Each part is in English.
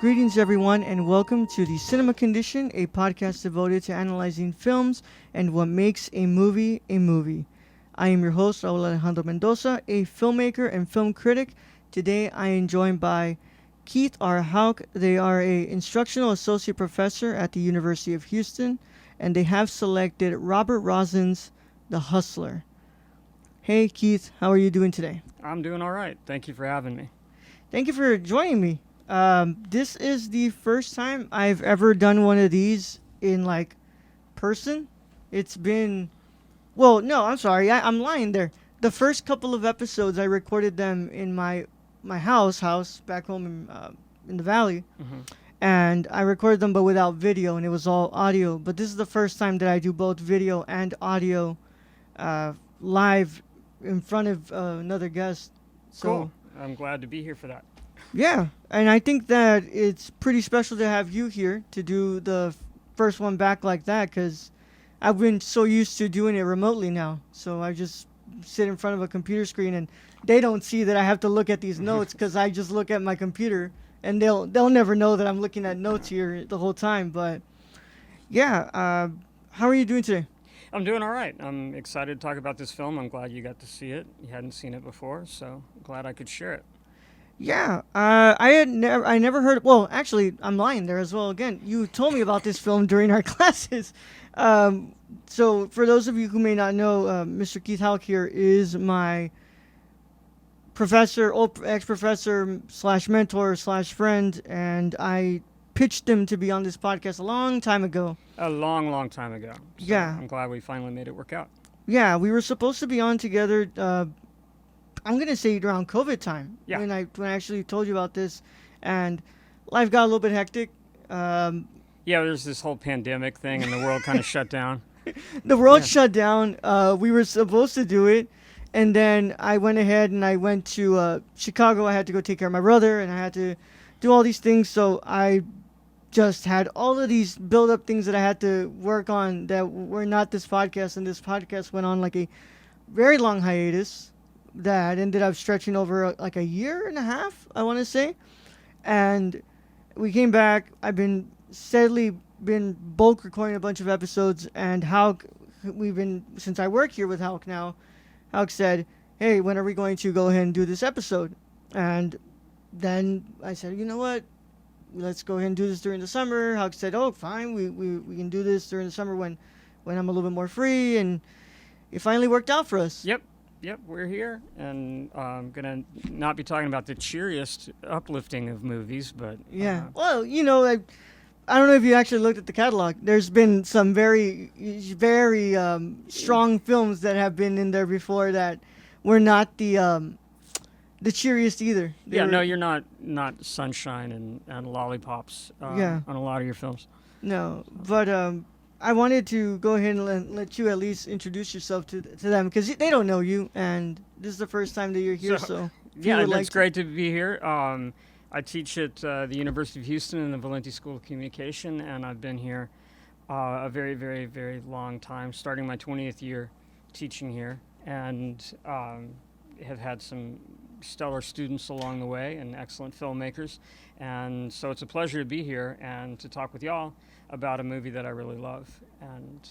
Greetings, everyone, and welcome to the Cinema Condition, a podcast devoted to analyzing films and what makes a movie a movie. I am your host, Raul Alejandro Mendoza, a filmmaker and film critic. Today, I am joined by Keith R. Houk. They are a instructional associate professor at the University of Houston, and they have selected Robert Rossen's The Hustler. Hey, Keith, how are you doing today? I'm doing all right. Thank you for having me. Thank you for joining me. This is the first time I've ever done one of these in person. It's been, well, no, I'm sorry, I'm lying there. The first couple of episodes I recorded them in my house back home in the valley, and I recorded them but without video, and it was all audio. But this is the first time that I do both video and audio live in front of another guest. So, cool. I'm glad to be here for that. yeah, and I think that it's pretty special to have you here to do the first one back like that, because I've been so used to doing it remotely now. So I just sit in front of a computer screen, and they don't see that I have to look at these notes because I just look at my computer, and they'll never know that I'm looking at notes here the whole time. But yeah, how are you doing today? I'm doing all right. I'm excited to talk about this film. I'm glad you got to see it. You hadn't seen it before, so glad I could share it. Yeah, I never heard. Well, actually, I'm lying there as well. Again, you told me about this film during our classes. So for those of you who may not know, Mr. Keith Houk here is my professor, old ex-professor slash mentor slash friend, and I pitched him to be on this podcast a long time ago. A long, long time ago. So yeah, I'm glad we finally made it work out. Yeah, we were supposed to be on together. I'm gonna say around COVID time, when I actually told you about this, and life got a little bit hectic. Yeah, there's this whole pandemic thing, and the world kind of shut down. The world shut down. We were supposed to do it, and then I went ahead and I went to Chicago. I had to go take care of my brother, and I had to do all these things. So I just had all of these build-up things that I had to work on that were not this podcast, and this podcast went on like a very long hiatus that ended up stretching over like a year and a half, I want to say. And we came back. I've been steadily bulk recording a bunch of episodes, and Houk, since I work here with Houk now, Houk said, hey, when are we going to go ahead and do this episode? And then I said, you know what, let's go ahead and do this during the summer. Houk said, oh, fine, we can do this during the summer when I'm a little bit more free, and it finally worked out for us. Yep, we're here, and I'm going to not be talking about the cheeriest, uplifting of movies, but... yeah, well, you know, I don't know if you actually looked at the catalog. There's been some very, very strong films that have been in there before that were not the cheeriest either. No, you're not sunshine and lollipops on a lot of your films. No, but... I wanted to go ahead and let you at least introduce yourself to them, because they don't know you, and this is the first time that you're here. So yeah, it's great to be here. I teach at the University of Houston in the Valenti School of Communication, and I've been here a very, very, very long time, starting my 20th year teaching here, and have had some stellar students along the way and excellent filmmakers. And so it's a pleasure to be here and to talk with y'all about a movie that I really love. And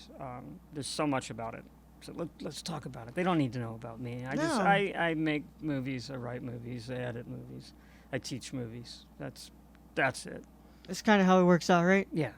there's so much about it. So let's talk about it. They don't need to know about me. I make movies, I write movies, I edit movies, I teach movies. That's it. That's kind of how it works out, right? Yeah.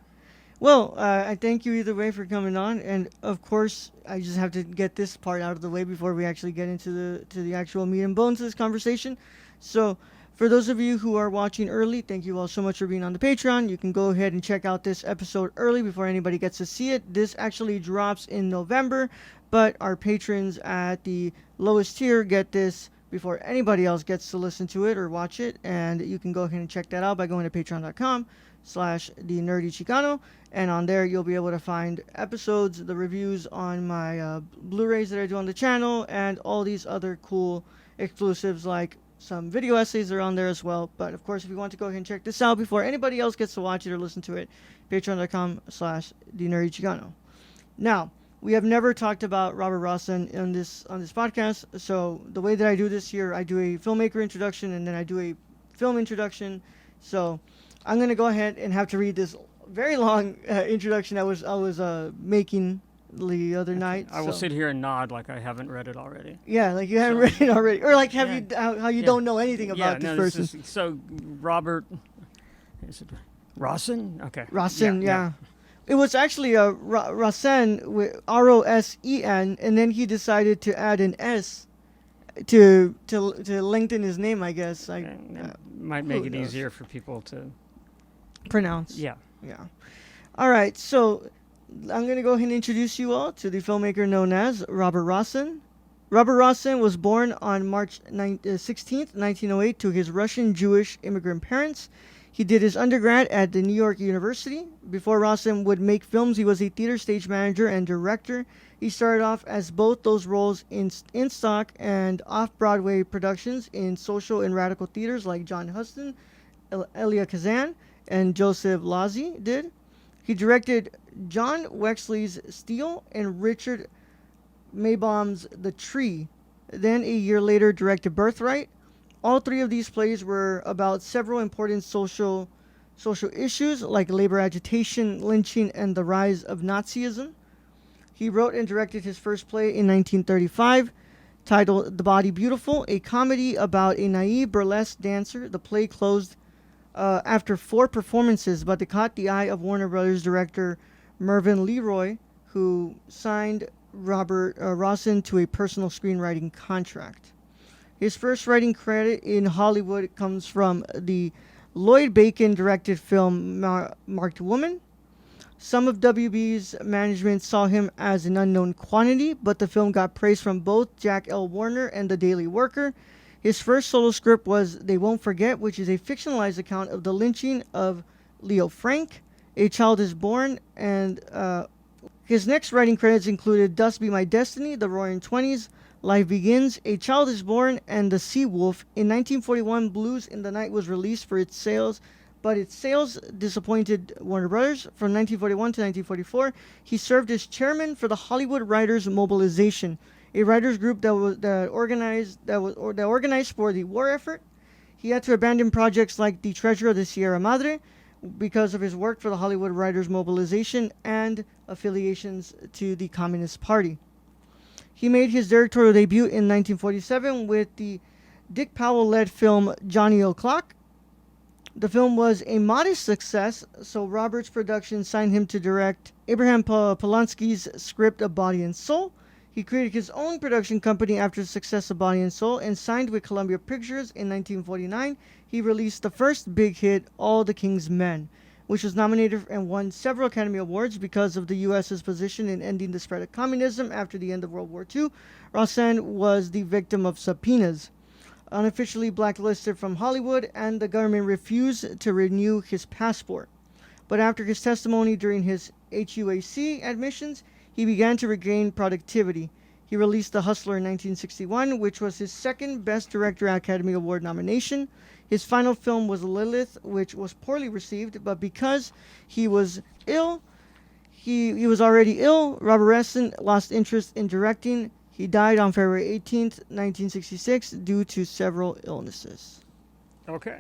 Well, I thank you either way for coming on, and of course, I just have to get this part out of the way before we actually get into the actual meat and bones of this conversation. So, for those of you who are watching early, thank you all so much for being on the Patreon. You can go ahead and check out this episode early before anybody gets to see it. This actually drops in November, but our patrons at the lowest tier get this before anybody else gets to listen to it or watch it, and you can go ahead and check that out by going to patreon.com/thenerdychicano, and on there you'll be able to find episodes, the reviews on my Blu-rays that I do on the channel, and all these other cool exclusives, like some video essays are on there as well. But of course, if you want to go ahead and check this out before anybody else gets to watch it or listen to it, patreon.com/thenerdychicano. Now, we have never talked about Robert Rossen on this podcast, so the way that I do this here, I do a filmmaker introduction, and then I do a film introduction. So I'm gonna go ahead and have to read this very long introduction I was making the other Okay. night. I will So sit here and nod like I haven't read it already. yeah, like you haven't So, read it already, or like have yeah, you how you yeah, don't know anything yeah. about this No, this person. is so Robert. Is it Rossen? Okay. Yeah, Rossen, yeah. yeah. It was actually a Rossen with Rosen, and then he decided to add an S to lengthen his name. I guess like And it might make who it knows easier for people to. pronounce. Yeah. Yeah. All right, so I'm gonna go ahead and introduce you all to the filmmaker known as Robert Rossen. Robert Rossen was born on March 16th, 1908, to his Russian Jewish immigrant parents. He did his undergrad at the New York University. Before Rossen would make films, he was a theater stage manager and director. He started off as both those roles in stock and off Broadway productions in social and radical theaters like John Huston, Elia Kazan, and Joseph Losey did. He directed John Wexley's Steel and Richard Maybaum's The Tree. Then, a year later, directed Birthright. All three of these plays were about several important social issues like labor agitation, lynching, and the rise of Nazism. He wrote and directed his first play in 1935, titled The Body Beautiful, a comedy about a naive burlesque dancer. The play closed after four performances, but it caught the eye of Warner Brothers director Mervyn Leroy, who signed Robert Rossen to a personal screenwriting contract. His first writing credit in Hollywood comes from the Lloyd Bacon directed film Marked Woman. Some of WB's management saw him as an unknown quantity, but the film got praise from both Jack L. Warner and the Daily Worker. His first solo script was They Won't Forget, which is a fictionalized account of the lynching of Leo Frank. A Child is Born, and his next writing credits included Dust Be My Destiny, The Roaring Twenties, Life Begins, A Child is Born, and The Sea Wolf. In 1941, Blues in the Night was released for its sales, but its sales disappointed Warner Brothers. From 1941 to 1944, he served as chairman for the Hollywood Writers Mobilization, a writers group that organized for the war effort. He had to abandon projects like The Treasure of the Sierra Madre because of his work for the Hollywood Writers Mobilization and affiliations to the Communist Party. He made his directorial debut in 1947 with the Dick Powell-led film Johnny O'Clock. The film was a modest success, so Roberts Productions signed him to direct Abraham Polanski's script of Body and Soul. He created his own production company after the success of Body and Soul and signed with Columbia Pictures in 1949. He released the first big hit, All the King's Men, which was nominated and won several Academy Awards because of the U.S.'s position in ending the spread of communism after the end of World War II. Rossen was the victim of subpoenas, unofficially blacklisted from Hollywood, and the government refused to renew his passport. But after his testimony during his HUAC admissions, he began to regain productivity. He released The Hustler in 1961, which was his second Best Director Academy Award nomination. His final film was Lilith, which was poorly received, but because he was ill, he was already ill, Robert Rossen lost interest in directing. He died on February 18th, 1966, due to several illnesses. Okay.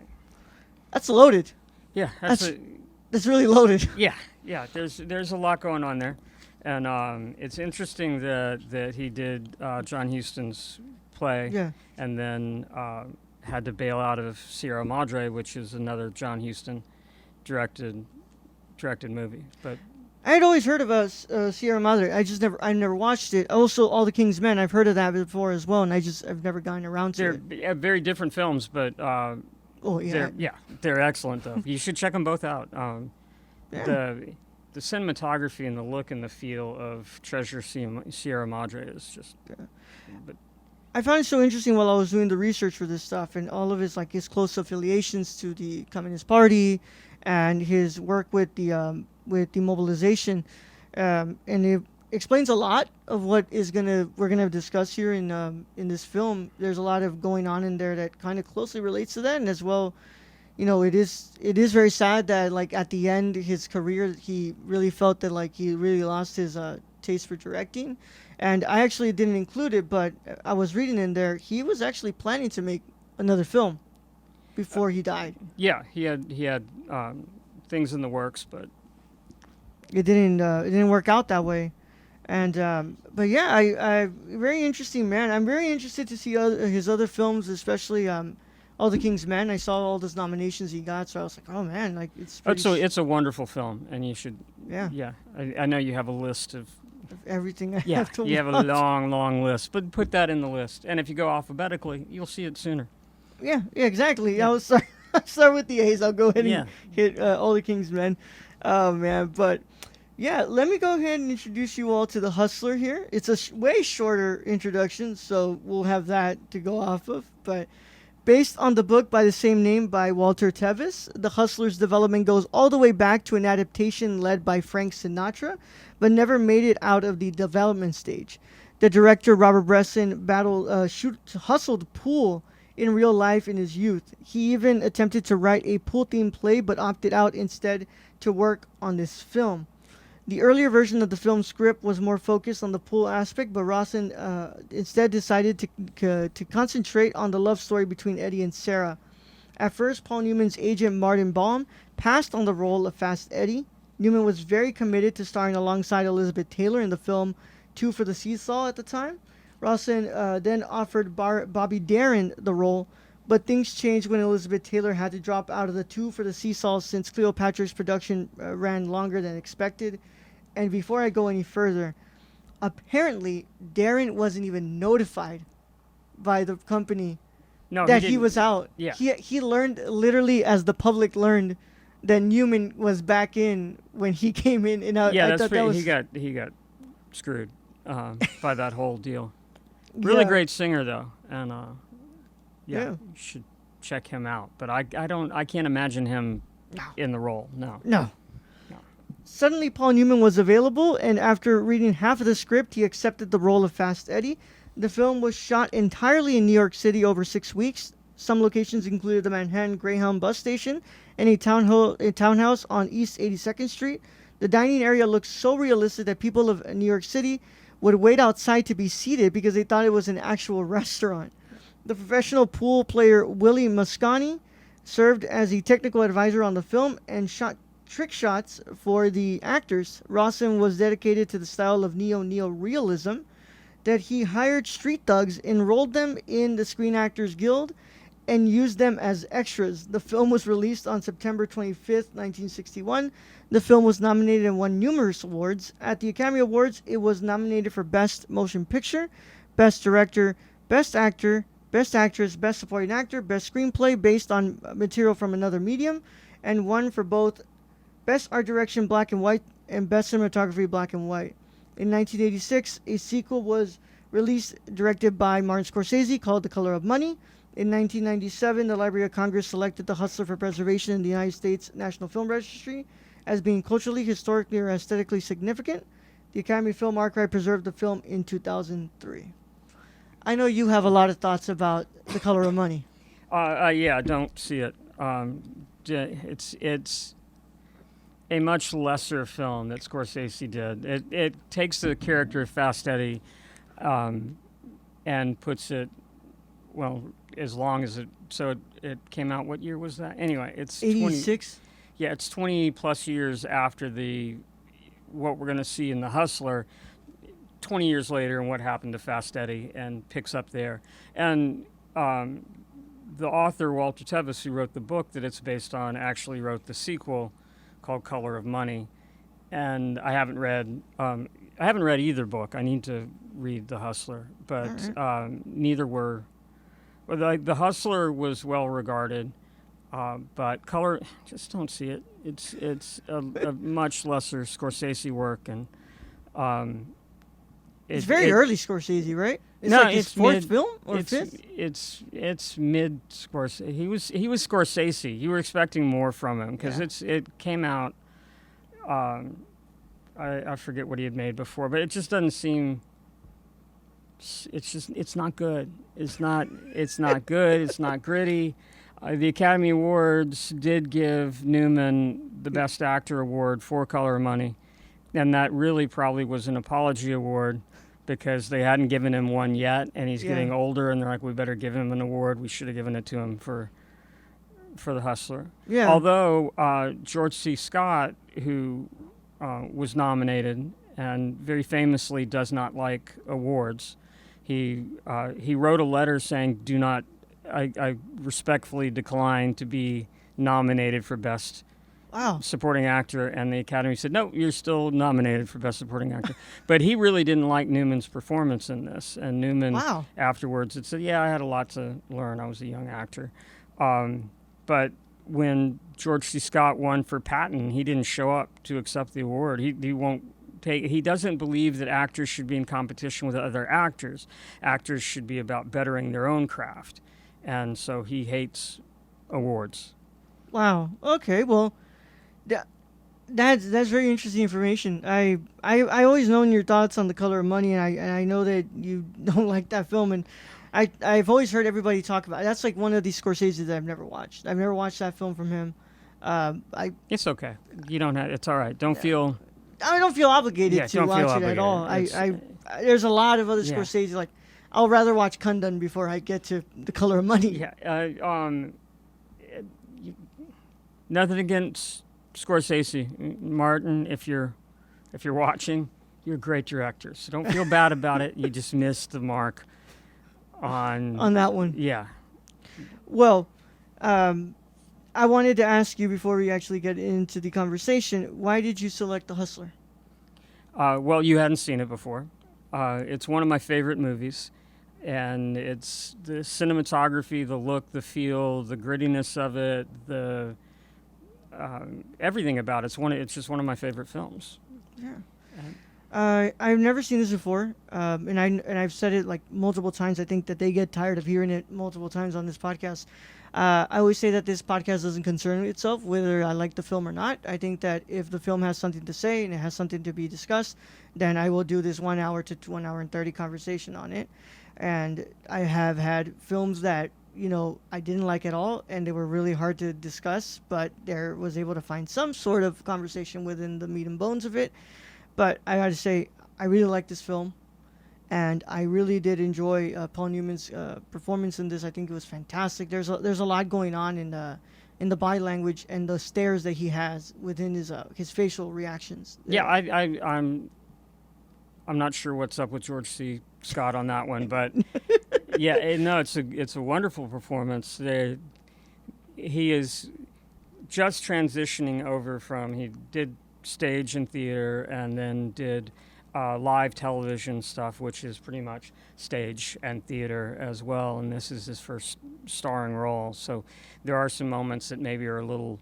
That's loaded. Yeah, That's really loaded. yeah, yeah. There's a lot going on there, and it's interesting that he did John Huston's play, Yeah. and then had to bail out of Sierra Madre, which is another John Huston directed movie. But I had always heard of Sierra Madre. I never watched it. Also, All the King's Men. I've heard of that before as well, and I've never gotten around to it. they're very different films, but Oh yeah. they're excellent though. You should check them both out. Yeah. The cinematography and the look and the feel of Treasure Sierra Madre is just. But I found it so interesting while I was doing the research for this stuff, and all of his close affiliations to the Communist Party, and his work with the mobilization, and it explains a lot of what we're gonna discuss here in this film. There's a lot of going on in there that kind of closely relates to that, and as well, it is very sad that like at the end his career he really felt that like he really lost his taste for directing. And I actually didn't include it, but I was reading in there he was actually planning to make another film. before he died. Yeah, he had things in the works, but It didn't work out that way. And but yeah, I very interesting man. I'm very interested to see his other films, especially All the King's Men. I saw all those nominations he got, so I was like, oh man, like it's pretty. it's a wonderful film, and you should. Yeah, Yeah, I know you have a list of. of everything I Yeah, have to you have a watch. long list, but put that in the list, and if you go alphabetically, you'll see it sooner. Yeah, exactly. Yeah. I'll start. I'll start with the A's. I'll go ahead Yeah. and hit All the King's Men. Oh man, but yeah, let me go ahead and introduce you all to The Hustler here. It's a way shorter introduction, so we'll have that to go off of. But based on the book by the same name by Walter Tevis, The Hustler's development goes all the way back to an adaptation led by Frank Sinatra, but never made it out of the development stage. The director, Robert Bresson, hustled pool in real life in his youth. He even attempted to write a pool-themed play, but opted out instead to work on this film. The earlier version of the film script was more focused on the pool aspect, but Rossen instead decided to concentrate on the love story between Eddie and Sarah. At first, Paul Newman's agent Martin Baum passed on the role of Fast Eddie. Newman was very committed to starring alongside Elizabeth Taylor in the film Two for the Seesaw at the time. Rossen then offered Bobby Darin the role, but things changed when Elizabeth Taylor had to drop out of the Two for the Seesaw since Cleopatra's production ran longer than expected. And before I go any further, apparently Darren wasn't even notified by the company No, that he didn't. was out. Yeah. He learned literally as the public learned that Newman was back in when he came in, and Yeah, I that's thought pretty, that was he got screwed by that whole deal. Really yeah. great singer though, and Yeah. you should check him out. But I can't imagine him No. in the role. No. No. No. Suddenly, Paul Newman was available, and after reading half of the script, he accepted the role of Fast Eddie. The film was shot entirely in New York City over 6 weeks. Some locations included the Manhattan Greyhound bus station and a townhouse on East 82nd Street. The dining area looked so realistic that people of New York City would wait outside to be seated because they thought it was an actual restaurant. The professional pool player Willie Mosconi served as a technical advisor on the film and shot trick shots for the actors. Rossen was dedicated to the style of neo-realism that he hired street thugs, enrolled them in the Screen Actors Guild, and used them as extras. The film was released on September 25th, 1961. The film was nominated and won numerous awards. At the Academy Awards, it was nominated for Best Motion Picture, Best Director, Best Actor, Best Actress, Best Supporting Actor, Best Screenplay based on material from another medium, and won for both Best Art Direction Black and White and Best Cinematography Black and White. In 1986, a sequel was released directed by Martin Scorsese called The Color of Money. In 1997, the Library of Congress selected The Hustler for preservation in the United States National Film Registry as being culturally, historically, or aesthetically significant. The Academy Film Archive preserved the film in 2003. I know you have a lot of thoughts about The Color of Money. Yeah, don't see it. It's a much lesser film that Scorsese did. It takes the character of Fast Eddie and puts it, well, as long as it, so it came out, what year was that? Anyway, it's 86? Yeah, it's 20 plus years after what we're going to see in The Hustler, 20 years later, and what happened to Fast Eddie, and picks up there. And the author, Walter Tevis, who wrote the book that it's based on, actually wrote the sequel called Color of Money. And I haven't read either book. I need to read The Hustler, but neither were. Well, the Hustler was well regarded, but Color, just don't see it. It's a much lesser Scorsese work, and It's very early Scorsese, right? It's no, like his it's fourth mid, film or it's, fifth? It's mid Scorsese. He was Scorsese. You were expecting more from him because it came out. I forget what he had made before, but it just doesn't seem. It's not good. It's not good. It's not gritty. The Academy Awards did give Newman the Best Actor award for Color of Money, and that really probably was an apology award because they hadn't given him one yet, and he's getting older, and they're like, we better give him an award. We should have given it to him for for The Hustler. Yeah. Although George C. Scott, who was nominated and very famously does not like awards, he wrote a letter saying, "Do not. I respectfully decline to be nominated for Best Wow. Supporting Actor," and the Academy said, "No, you're still nominated for Best Supporting Actor." But he really didn't like Newman's performance in this, and Newman Wow. afterwards had said, "Yeah, I had a lot to learn. I was a young actor." But when George C. Scott won for Patton, he didn't show up to accept the award. He won't take. He doesn't believe that actors should be in competition with other actors. Actors should be about bettering their own craft, and so he hates awards. Wow. Okay. Well, that, that's very interesting information. I always known your thoughts on The Color of Money, and I know that you don't like that film, and I've always heard everybody talk about it. That's like one of these Scorsese that I've never watched. I've never watched that film from him. It's okay. You don't have. It's all right. Don't feel. I don't feel obligated Yeah, to don't feel watch it at obligated. all. It's- There's a lot of other Yeah. Scorsese, like I'll rather watch Kundun before I get to The Color of Money. Yeah. Nothing against Scorsese, Martin. If you're watching, you're a great director. So don't feel bad about it. You just missed the mark on that one. Yeah. Well, I wanted to ask you before we actually get into the conversation, why did you select The Hustler? Well, you hadn't seen it before. It's one of my favorite movies, and it's the cinematography, the look, the feel, the grittiness of it, the everything about it. It's just one of my favorite films. Yeah. I've never seen this before, and I've said it like multiple times. I think that they get tired of hearing it multiple times on this podcast. I always say that this podcast doesn't concern itself whether I like the film or not. I think that if the film has something to say and it has something to be discussed, then I will do this 1 hour to 1 hour and 30 conversation on it. And I have had films that I didn't like at all, and they were really hard to discuss, but there was able to find some sort of conversation within the meat and bones of it. But I got to say, I really like this film, and I really did enjoy Paul Newman's performance in this. I think it was fantastic. There's a lot going on in the body language and the stares that he has within his facial reactions. Yeah, I'm not sure what's up with George C. Scott on that one, but yeah, no, it's a wonderful performance. He is just transitioning over from he did stage and theater and then did live television stuff, which is pretty much stage and theater as well. And this is his first starring role, so there are some moments that maybe are a little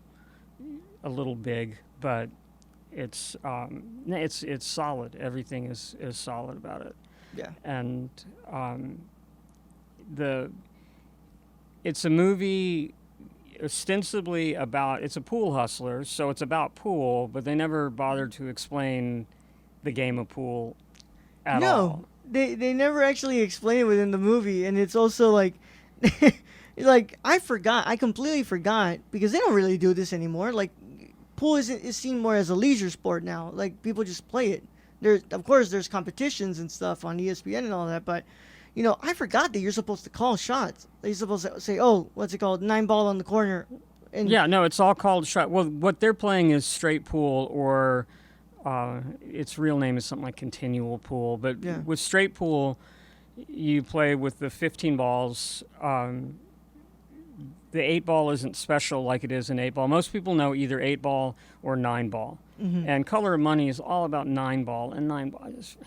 big, but it's solid. Everything is solid about it. Yeah. And it's a movie ostensibly about, it's a pool hustler, so it's about pool, but they never bothered to explain the game of pool at all. No, they never actually explain it within the movie, and it's also like, I completely forgot, because they don't really do this anymore. Like, pool is seen more as a leisure sport now. Like, people just play it. Of course, there's competitions and stuff on ESPN and all that, but I forgot that you're supposed to call shots. You're supposed to say, "Oh, what's it called? 9 ball on the corner." And Yeah, no, it's all called shot. Well, what they're playing is straight pool, or its real name is something like continual pool. But Yeah. with straight pool, you play with the 15 balls. The 8 ball isn't special like it is in 8 ball. Most people know either 8 ball or 9 ball. Mhm. And Color of Money is all about 9 ball. And 9 ball is,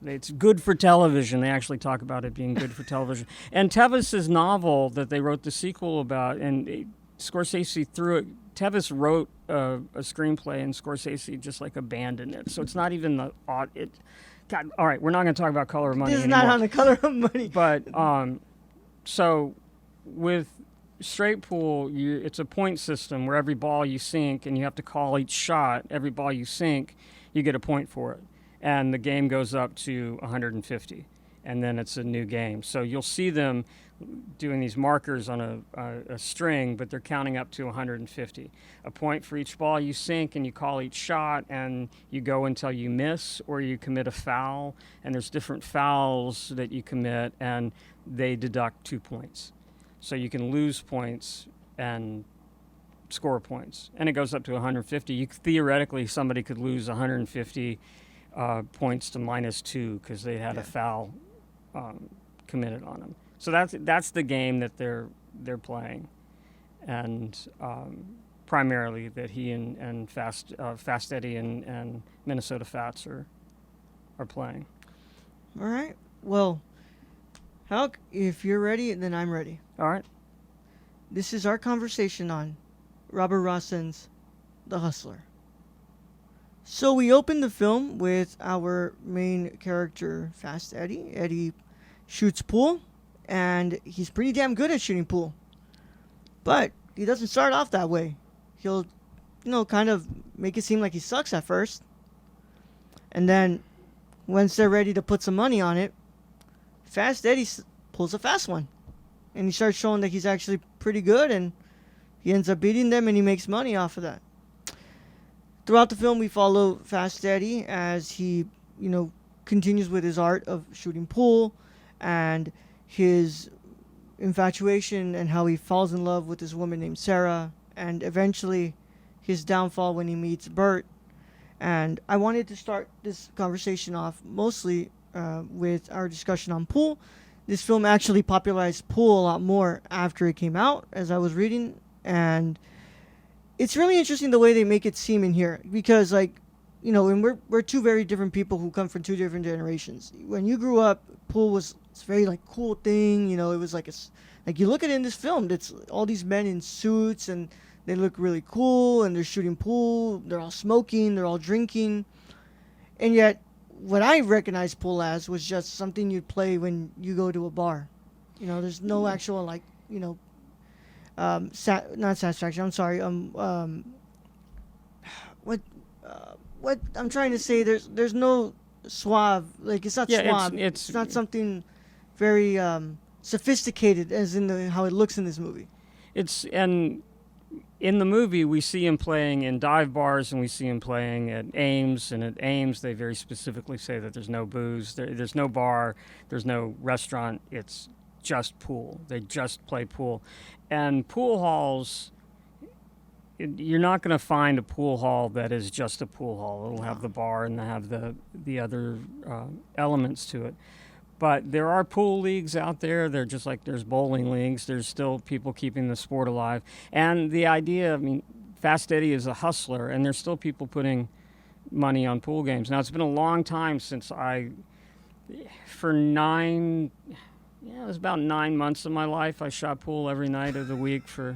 it's good for television. They actually talk about it being good for television. And Tevis's novel that they wrote the sequel about, and Scorsese threw it. Tevis wrote a screenplay, and Scorsese just like abandoned it. So it's not even the God, all right, we're not going to talk about Color of Money This is anymore. not on The Color of Money. But so with straight pool, it's a point system where every ball you sink, and you have to call each shot. Every ball you sink, you get a point for it, and the game goes up to 150, and then it's a new game. So you'll see them doing these markers on a string, but they're counting up to 150. A point for each ball you sink, and you call each shot, and you go until you miss or you commit a foul, and there's different fouls that you commit, and they deduct 2 points. So you can lose points and score points, and it goes up to 150. Theoretically, somebody could lose 150 points to -2 because they had a foul committed on them. So that's the game that they're playing, and primarily that he and Fast Eddie and Minnesota Fats are playing. All right. Well, Houk, if you're ready, then I'm ready. All right. This is our conversation on Robert Rossen's The Hustler. So we open the film with our main character, Fast Eddie. Eddie shoots pool, and he's pretty damn good at shooting pool. But he doesn't start off that way. He'll, kind of make it seem like he sucks at first. And then, once they're ready to put some money on it, Fast Eddie pulls a fast one. And he starts showing that he's actually pretty good, and he ends up beating them, and he makes money off of that. Throughout the film, we follow Fast Eddie as he, continues with his art of shooting pool and his infatuation and how he falls in love with this woman named Sarah, and eventually his downfall when he meets Bert. And I wanted to start this conversation off mostly with our discussion on pool. This film actually popularized pool a lot more after it came out, as I was reading, and it's really interesting the way they make it seem in here, because and we're two very different people who come from two different generations. When you grew up, pool was a very cool thing. It was like you look at it in this film, it's all these men in suits, and they look really cool, and they're shooting pool, they're all smoking, they're all drinking, and yet what I recognized pool as was just something you'd play when you go to a bar. There's no actual not satisfaction. I'm sorry. What I'm trying to say, there's no suave. It's not suave. It's not something very sophisticated as in how it looks in this movie. And in the movie, we see him playing in dive bars, and we see him playing at Ames. And at Ames, they very specifically say that there's no booze, there's no bar, there's no restaurant. It's just pool. They just play pool. And pool halls, you're not going to find a pool hall that is just a pool hall. It'll have the bar and have the other elements to it. But there are pool leagues out there. They're just like there's bowling leagues. There's still people keeping the sport alive. And the idea, Fast Eddie is a hustler, and there's still people putting money on pool games. Now, it's been a long time since it was about 9 months of my life. I shot pool every night of the week for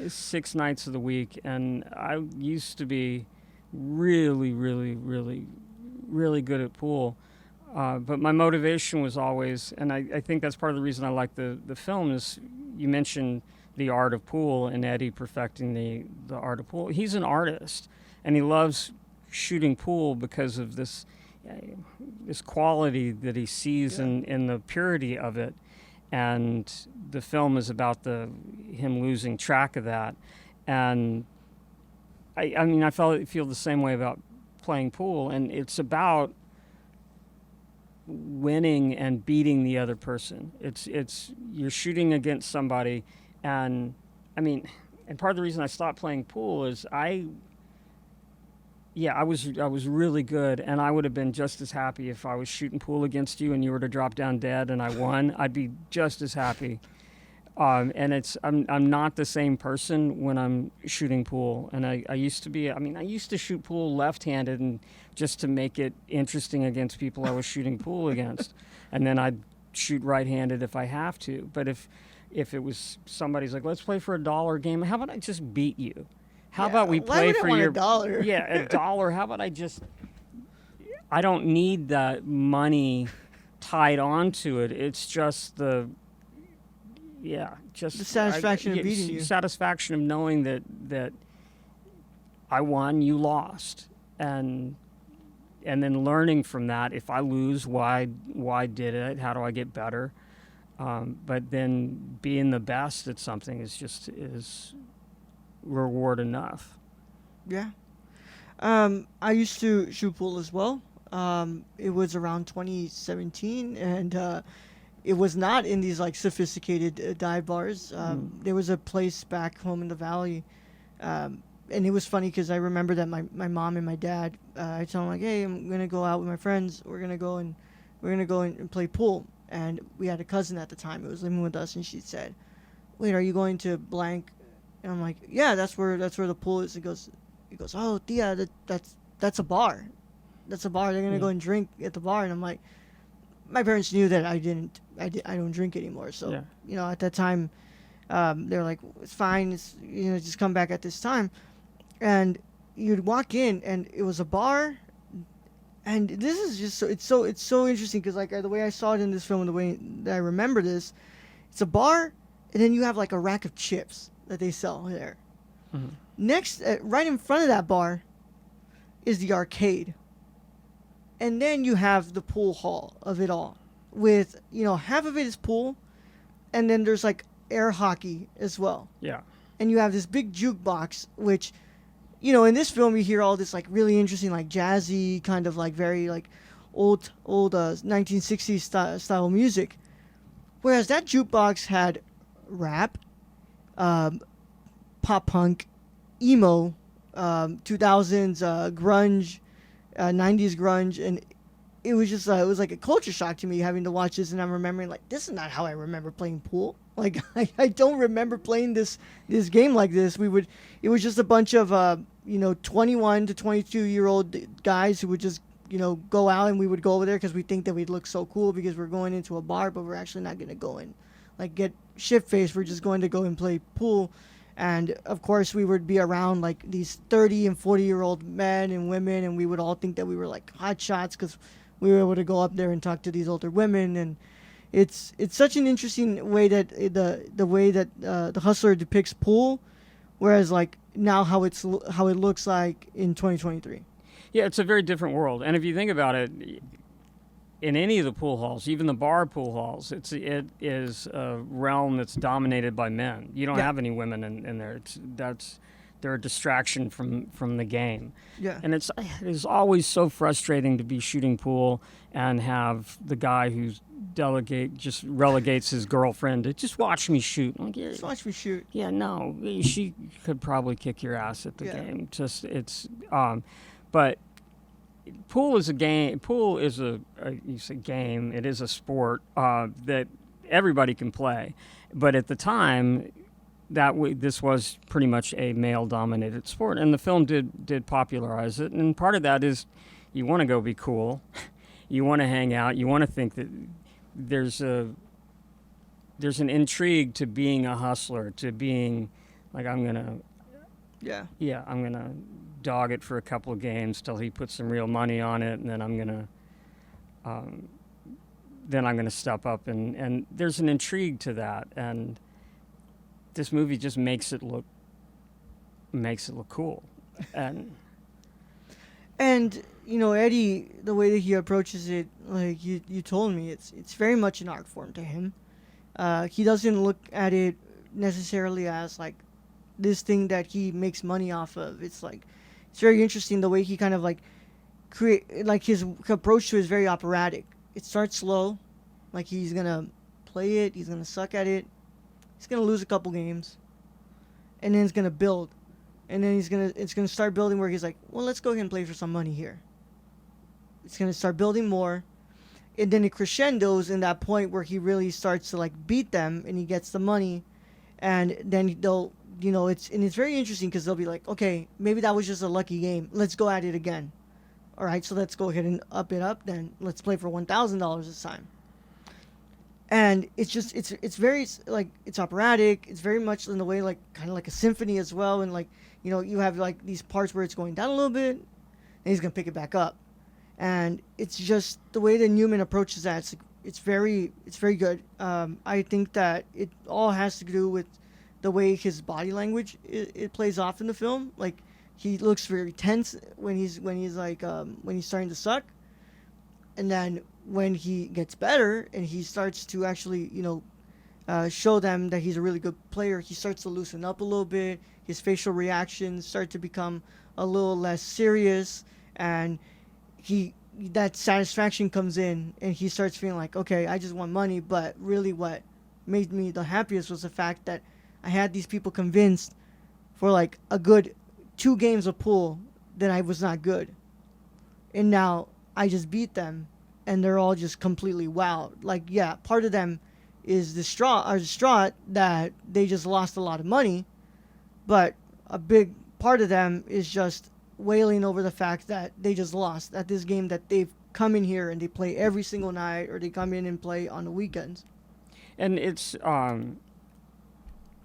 6 nights of the week. And I used to be really, really, really, really good at pool. But my motivation was always, and I think that's part of the reason I like the film, is you mentioned the art of pool and Eddie perfecting the art of pool. He's an artist, and he loves shooting pool because of this quality that he sees in the purity of it. And the film is about him losing track of that. And I feel the same way about playing pool, and it's about winning and beating the other person. It's you're shooting against somebody, and part of the reason I stopped playing pool is I was really good, and I would have been just as happy if I was shooting pool against you and you were to drop down dead and I won. I'd be just as happy. And I'm not the same person when I'm shooting pool. And I used to be, I used to shoot pool left-handed, and just to make it interesting against people I was shooting pool against. And then I'd shoot right-handed if I have to. But if it was somebody's like, let's play for $1 game, how about I just beat you? How about we play for your $1? Yeah, $1. How about I don't need the money tied onto it. It's just the satisfaction of beating you. Satisfaction of knowing that I won, you lost, and then learning from that. If I lose, why did it? How do I get better? But then being the best at something is reward enough. Yeah. I used to shoot pool as well. It was around 2017, and it was not in these like sophisticated dive bars. There was a place back home in the valley, and it was funny because I remember that my mom and my dad, I told them like, hey, I'm gonna go out with my friends. We're gonna go and play pool. And we had a cousin at the time who was living with us, and she said, "Wait, are you going to blank?" And I'm like, "Yeah, that's where the pool is." He goes, "Oh, Tia, that's a bar. That's a bar. They're gonna go and drink at the bar." And I'm like, my parents knew that I don't drink anymore. So Yeah. at that time, they were like, "It's fine. It's just come back at this time." And you'd walk in, and it was a bar. And this is just it's so interesting because like the way I saw it in this film and the way that I remember this, it's a bar, and then you have like a rack of chips that they sell there. Mhm. Next, right in front of that bar, is the arcade, and then you have the pool hall of it all, with half of it is pool, and then there's like air hockey as well, Yeah. and you have this big jukebox, which in this film you hear all this like really interesting like jazzy kind of like very like old 1960s style music, whereas that jukebox had rap, um, pop punk, emo, 2000s grunge, 90s grunge, and it was like a culture shock to me having to watch this, and I'm remembering like this is not how I remember playing pool. Like I don't remember playing this game like this. It was just a bunch of 21 to 22-year-old guys who would just go out, and we would go over there because we think that we'd look so cool because we're going into a bar, but we're actually not gonna go and like get shit faced. We're just going to go and play pool. And of course, we would be around like these 30 and 40-year-old men and women, and we would all think that we were like hot shots because we were able to go up there and talk to these older women. And it's such an interesting way that the way that the Hustler depicts pool, whereas like now how it looks like in 2023. Yeah, it's a very different world. And if you think about it, in any of the pool halls, even the bar pool halls, it is a realm that's dominated by men. You don't Yeah. have any women in there. They're a distraction from the game. Yeah. And it is always so frustrating to be shooting pool and have the guy who's just relegates his girlfriend to just watch me shoot. I'm like, yeah, Just watch me shoot. yeah, no, she could probably kick your ass at the Yeah. game. But pool is a game. Pool is you say game. It is a sport that everybody can play. But at the time, this was pretty much a male-dominated sport, and the film did popularize it. And part of that is you want to go be cool, you want to hang out, you want to think that there's an intrigue to being a hustler, to being like I'm gonna dog it for a couple of games till he puts some real money on it, and then I'm gonna step up, and there's an intrigue to that, and this movie just makes it look cool. And Eddie, the way that he approaches it, like you told me, it's very much an art form to him. He doesn't look at it necessarily as like this thing that he makes money off of. It's very interesting the way he kind of like create, like his approach to it is very operatic. It starts slow, like he's gonna play it, he's gonna suck at it, he's gonna lose a couple games, and then it's gonna build, and then it's gonna start building where he's like, well, let's go ahead and play for some money here. It's gonna start building more, and then it crescendos in that point where he really starts to like beat them, and he gets the money, and then they'll it's very interesting because they'll be like, okay, maybe that was just a lucky game. Let's go at it again. All right, so let's go ahead and up it up. Then let's play for $1,000 this time. And it's very like it's operatic. It's very much in the way like kind of like a symphony as well. And like you have like these parts where it's going down a little bit, and he's gonna pick it back up. And it's just the way that Newman approaches that. It's very good. I think that it all has to do with the way his body language it plays off in the film. Like he looks very tense when he's starting to suck, and then when he gets better and he starts to actually show them that he's a really good player, he starts to loosen up a little bit. His facial reactions start to become a little less serious, and he that satisfaction comes in, and he starts feeling like, okay, I just want money. But really, what made me the happiest was the fact that I had these people convinced for like a good 2 games of pool that I was not good, and now I just beat them, and they're all just completely wowed. Like, yeah, part of them is distraught that they just lost a lot of money, but a big part of them is just wailing over the fact that they just lost at this game that they've come in here and they play every single night, or they come in and play on the weekends. And it's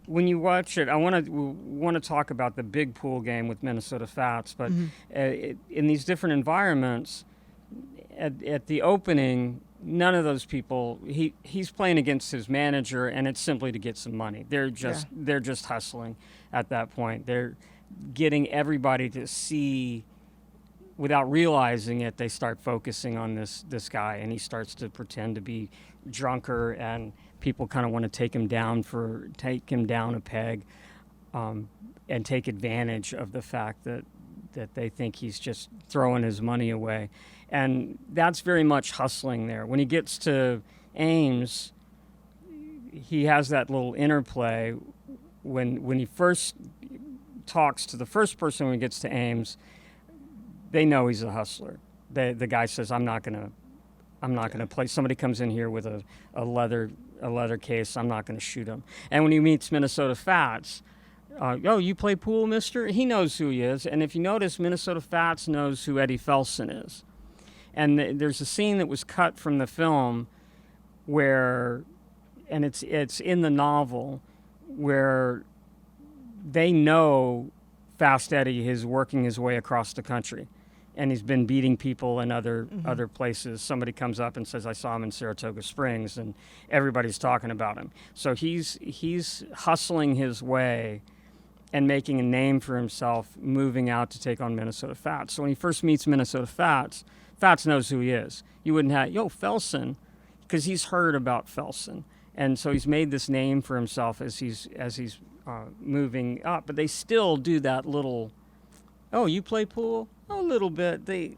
when you watch it, I want to talk about the big pool game with Minnesota Fats, but Mm-hmm. in these different environments, at the opening, none of those people he's playing against his manager, and it's simply to get some money. Yeah. They're just hustling at that point. They're getting everybody to see. Without realizing it, they start focusing on this guy, and he starts to pretend to be drunker, and people kind of want to take him down a peg, and take advantage of the fact that they think he's just throwing his money away, and that's very much hustling there. When he gets to Ames, he has that little interplay when he first talks to the first person when he gets to Ames. They know he's a hustler. The guy says, I'm not gonna play. Somebody comes in here with a leather case. I'm not gonna shoot him. And when he meets Minnesota Fats, oh, you play pool, mister? He knows who he is. And if you notice, Minnesota Fats knows who Eddie Felson is. And there's a scene that was cut from the film where, and it's in the novel, where they know Fast Eddie is working his way across the country, and he's been beating people in other places. Somebody comes up and says, I saw him in Saratoga Springs, and everybody's talking about him. So he's hustling his way and making a name for himself, moving out to take on Minnesota Fats. So when he first meets Minnesota Fats, Fats knows who he is. You wouldn't have, Felson, because he's heard about Felson. And so he's made this name for himself as he's moving up. But they still do that little, oh, you play pool? A little bit. They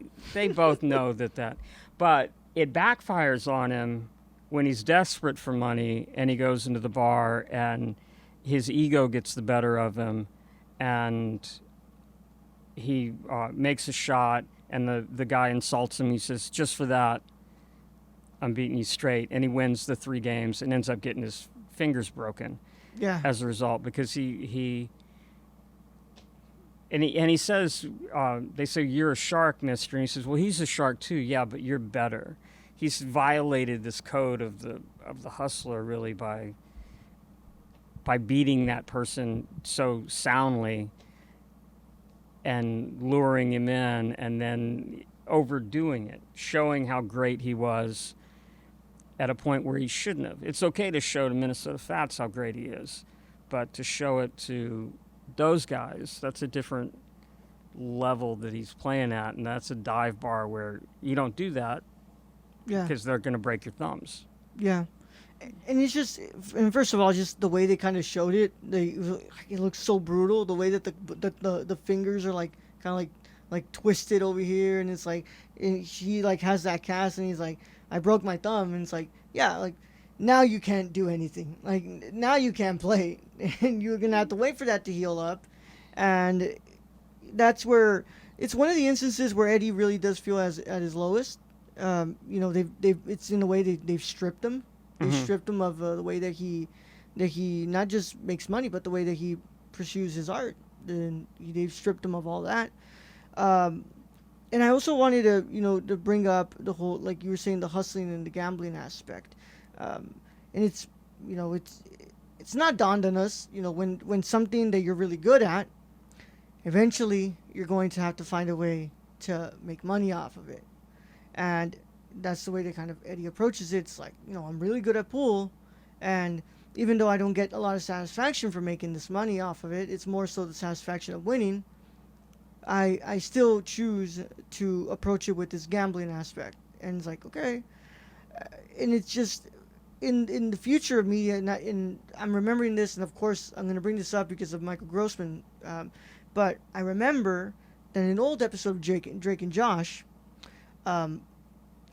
both know that. But it backfires on him when he's desperate for money, and he goes into the bar, and his ego gets the better of him, and he makes a shot, and the guy insults him. He says, just for that, I'm beating you straight. And he wins the 3 games and ends up getting his fingers broken as a result, because he says, they say, you're a shark, mister. And he says, well, he's a shark too. Yeah, but you're better. He's violated this code of the hustler, really, by beating that person so soundly and luring him in, and then overdoing it, showing how great he was at a point where he shouldn't have. It's okay to show to Minnesota Fats how great he is, but to show it to those guys, that's a different level that he's playing at, and that's a dive bar where you don't do that because they're going to break your thumbs. Yeah. And it's just, and first of all, just the way they kind of showed it, it looks so brutal. The way that the fingers are like kind of like twisted over here, and it's like, and he like has that cast, and he's like, I broke my thumb, and it's like, yeah, like now you can't do anything. Like now you can't play, and you're gonna have to wait for that to heal up, and that's where it's one of the instances where Eddie really does feel at his lowest. They've it's in a way they've stripped him. They stripped him of the way that he not just makes money, but the way that he pursues his art. Then they've stripped him of all that. And I also wanted to bring up the whole, like you were saying, the hustling and the gambling aspect. And it's it's not dawned on us. When something that you're really good at, eventually you're going to have to find a way to make money off of it, and that's the way that kind of Eddie approaches it. It's like, I'm really good at pool, and even though I don't get a lot of satisfaction from making this money off of it, it's more so the satisfaction of winning. I still choose to approach it with this gambling aspect, and it's like, okay, and it's just in the future of media. I'm remembering this, and of course I'm going to bring this up because of Michael Grossman, but I remember that in an old episode of Drake and Josh, um,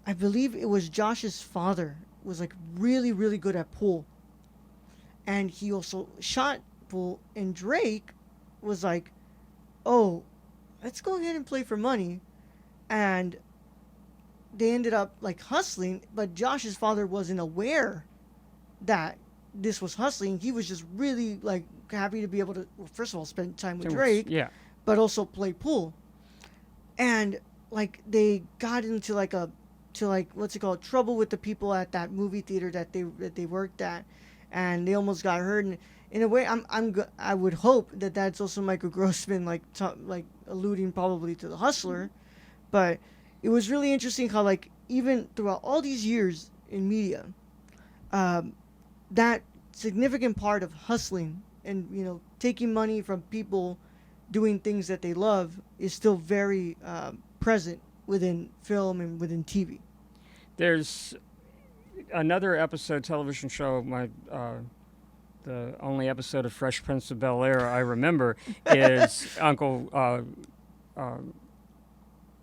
I believe it was Josh's father was like really really good at pool, and he also shot pool. And Drake was like, "Oh, let's go ahead and play for money," and they ended up like hustling. But Josh's father wasn't aware that this was hustling. He was just really like happy to be able to, well, first of all, spend time with Drake, Yeah. but also play pool. And like they got into like a to like what's it called, trouble with the people at that movie theater that they worked at, and they almost got hurt. And in a way, I would hope that that's also Michael Grossman like like alluding probably to the Hustler. But it was really interesting how like even throughout all these years in media, um, that significant part of hustling and taking money from people doing things that they love is still very present within film and within TV. There's another episode, television show, the only episode of Fresh Prince of Bel-Air I remember is Uncle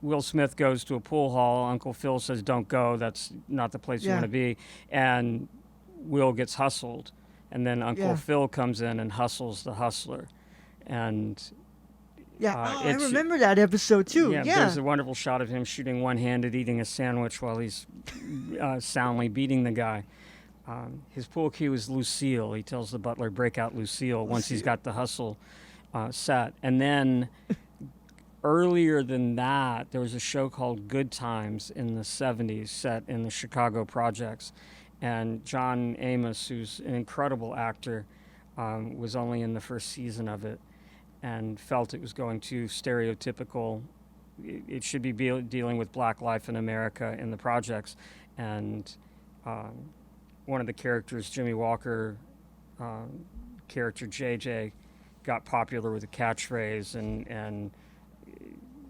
Will Smith goes to a pool hall. Uncle Phil says, "Don't go. That's not the place you want Yeah, to be." And Will gets hustled. And then Uncle yeah, Phil comes in and hustles the hustler. And yeah. Oh, I it's remember that episode too. yeah, there's Yeah, a wonderful shot of him shooting one-handed, eating a sandwich while he's soundly beating the guy. His pool cue is Lucille. He tells the butler, "Break out Lucille," once he's got the hustle set. And then earlier than that, there was a show called Good Times in the 70s set in the Chicago projects. And John Amos, who's an incredible actor, was only in the first season of it and felt it was going too stereotypical. It should be dealing with black life in America in the projects. And one of the characters, Jimmy Walker, character JJ, got popular with a catchphrase and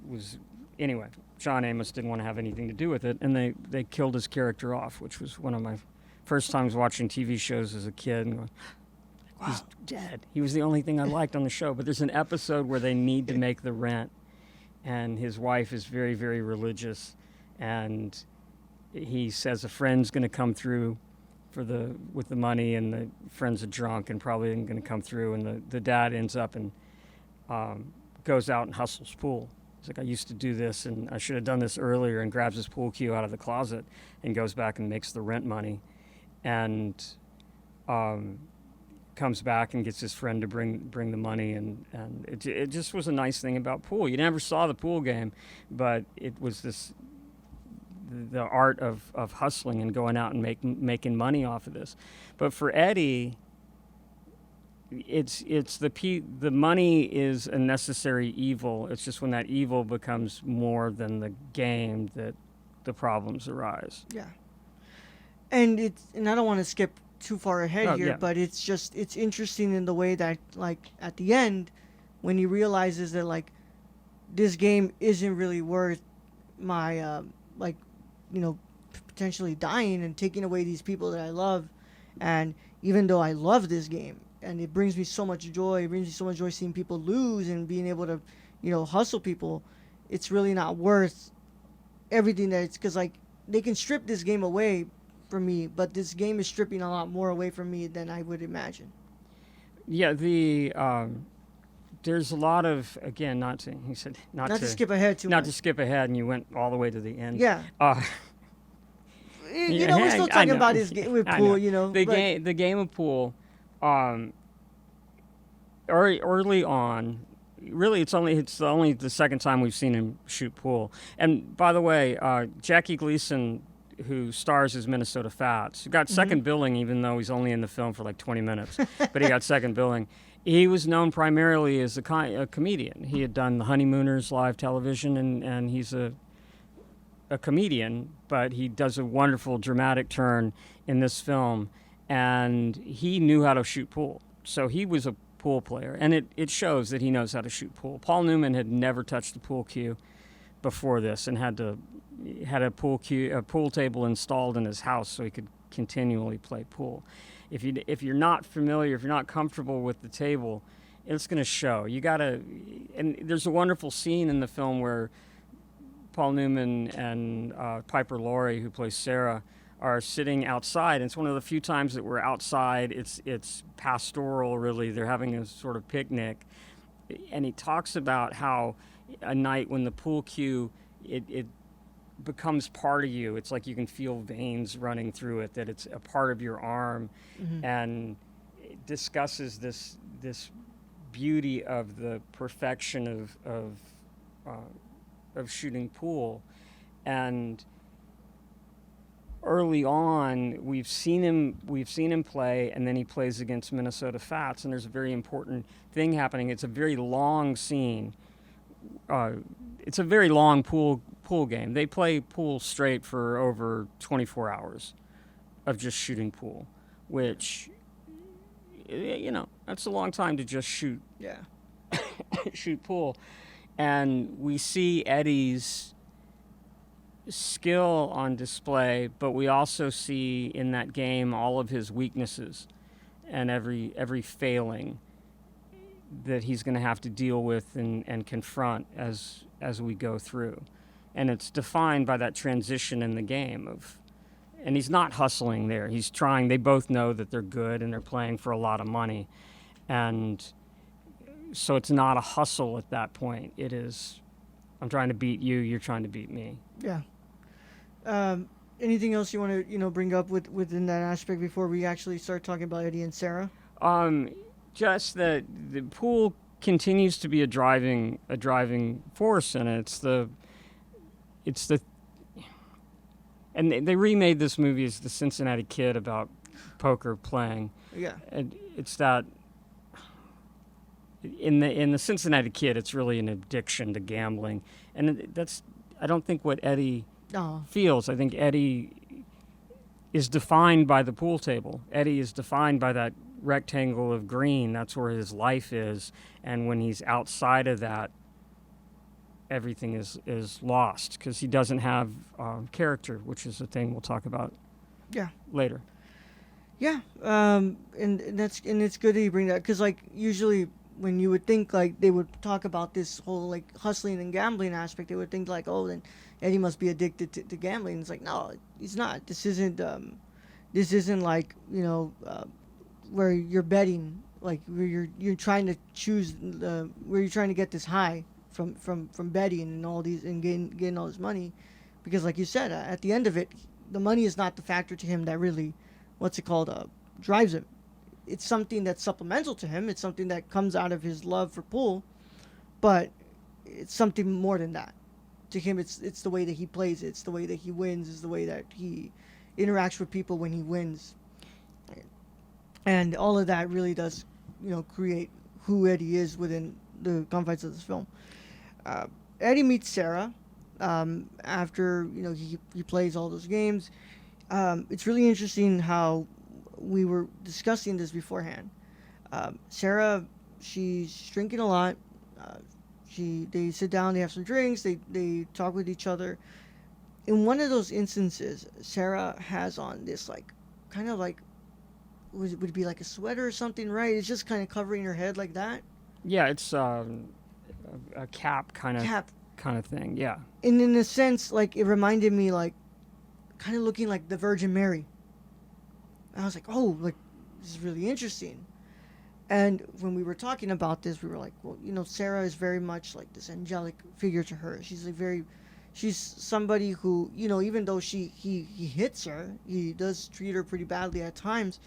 was, anyway, John Amos didn't want to have anything to do with it, and they killed his character off, which was one of my first times watching TV shows as a kid and going, wow, he's dead. He was the only thing I liked on the show. But there's an episode where they need to make the rent, and his wife is very, very religious, and he says a friend's going to come through with the money, and the friend's a drunk and probably isn't going to come through, and the dad ends up and goes out and hustles pool. He's like, "I used to do this, and I should have done this earlier," and grabs his pool cue out of the closet and goes back and makes the rent money, and comes back and gets his friend to bring the money, and it just was a nice thing about pool. You never saw the pool game, but it was the art of hustling and going out and making money off of this. But for Eddie, it's the money is a necessary evil. It's just when that evil becomes more than the game that the problems arise. yeah. And I don't want to skip too far ahead here, Yeah. but it's interesting in the way that like at the end, when he realizes that like this game isn't really worth my like potentially dying and taking away these people that I love, and even though I love this game and it brings me so much joy, it brings me so much joy seeing people lose and being able to hustle people, it's really not worth everything that it's, because like they can strip this game away from me, but this game is stripping a lot more away from me than I would imagine. Yeah, there's a lot of, again, he said Not to skip ahead too much. not to skip ahead, and you went all the way to the end. Yeah. Uh, We're still talking about his game with I pool, know. but The game of pool, early on, really it's only the second time we've seen him shoot pool. And by the way, Jackie Gleason, who stars as Minnesota Fats, got second billing even though he's only in the film for like 20 minutes, but he got second billing. He was known primarily as a comedian. He had done The Honeymooners live television, and he's a comedian, but he does a wonderful dramatic turn in this film, and he knew how to shoot pool. So he was a pool player, and it shows that he knows how to shoot pool. Paul Newman had never touched the pool cue before this and had a pool table installed in his house so he could continually play pool. If you're not familiar, if you're not comfortable with the table, it's going to show. You got to, and there's a wonderful scene in the film where Paul Newman and Piper Laurie, who plays Sarah, are sitting outside. And it's one of the few times that we're outside. It's pastoral, really. They're having a sort of picnic. And he talks about how a night when the pool cue, it becomes part of you. It's like you can feel veins running through it, that it's a part of your arm. And it discusses this beauty of the perfection of shooting pool. And early on, we've seen him play, and then he plays against Minnesota Fats, and there's a very important thing happening. It's a very long scene. It's a very long pool game. They play pool straight for over 24 hours of just shooting pool, which, that's a long time to just shoot Yeah. shoot pool. And we see Eddie's skill on display, but we also see in that game all of his weaknesses and every failing that he's going to have to deal with and confront as we go through. And it's defined by that transition in the game and he's not hustling there. He's trying. They both know that they're good and they're playing for a lot of money. And so it's not a hustle at that point. It is, I'm trying to beat you, you're trying to beat me. Yeah. Anything else you want to bring up within that aspect before we actually start talking about Eddie and Sarah? Just that the pool continues to be a driving force, and it's the and they remade this movie as the Cincinnati Kid about poker playing. Yeah. And it's that in the Cincinnati Kid, it's really an addiction to gambling, and that's, I don't think, what Eddie feels. I think Eddie is defined by the pool table. Eddie is defined by that rectangle of green. That's where his life is, and when he's outside of that, everything is lost because he doesn't have character, which is a thing we'll talk about later. Yeah. And it's good that you bring that, because like usually when you would think like they would talk about this whole like hustling and gambling aspect, they would think like, oh, then Eddie must be addicted to gambling. It's like, no, he's not. This isn't like where you're betting, like where you're trying to choose where you're trying to get this high from betting and all these and getting all this money, because like you said, at the end of it, the money is not the factor to him that really, drives him. It's something that's supplemental to him. It's something that comes out of his love for pool, but it's something more than that. To him, it's the way that he plays. It's the way that he wins. It's the way that he interacts with people when he wins, and all of that really does, create who Eddie is within the confines of this film. Eddie meets Sarah after he plays all those games. It's really interesting how we were discussing this beforehand. Sarah, she's drinking a lot. They sit down, they have some drinks, they talk with each other. In one of those instances, Sarah has on this would it be like a sweater or something, right? It's just kind of covering her head like that. Yeah, it's a cap kind of thing. Yeah. And in a sense, like it reminded me kind of looking like the Virgin Mary. And I was like, oh, like this is really interesting. And when we were talking about this, we were like, well, Sarah is very much like this angelic figure to her. She's somebody who, even though he hits her, he does treat her pretty badly at times.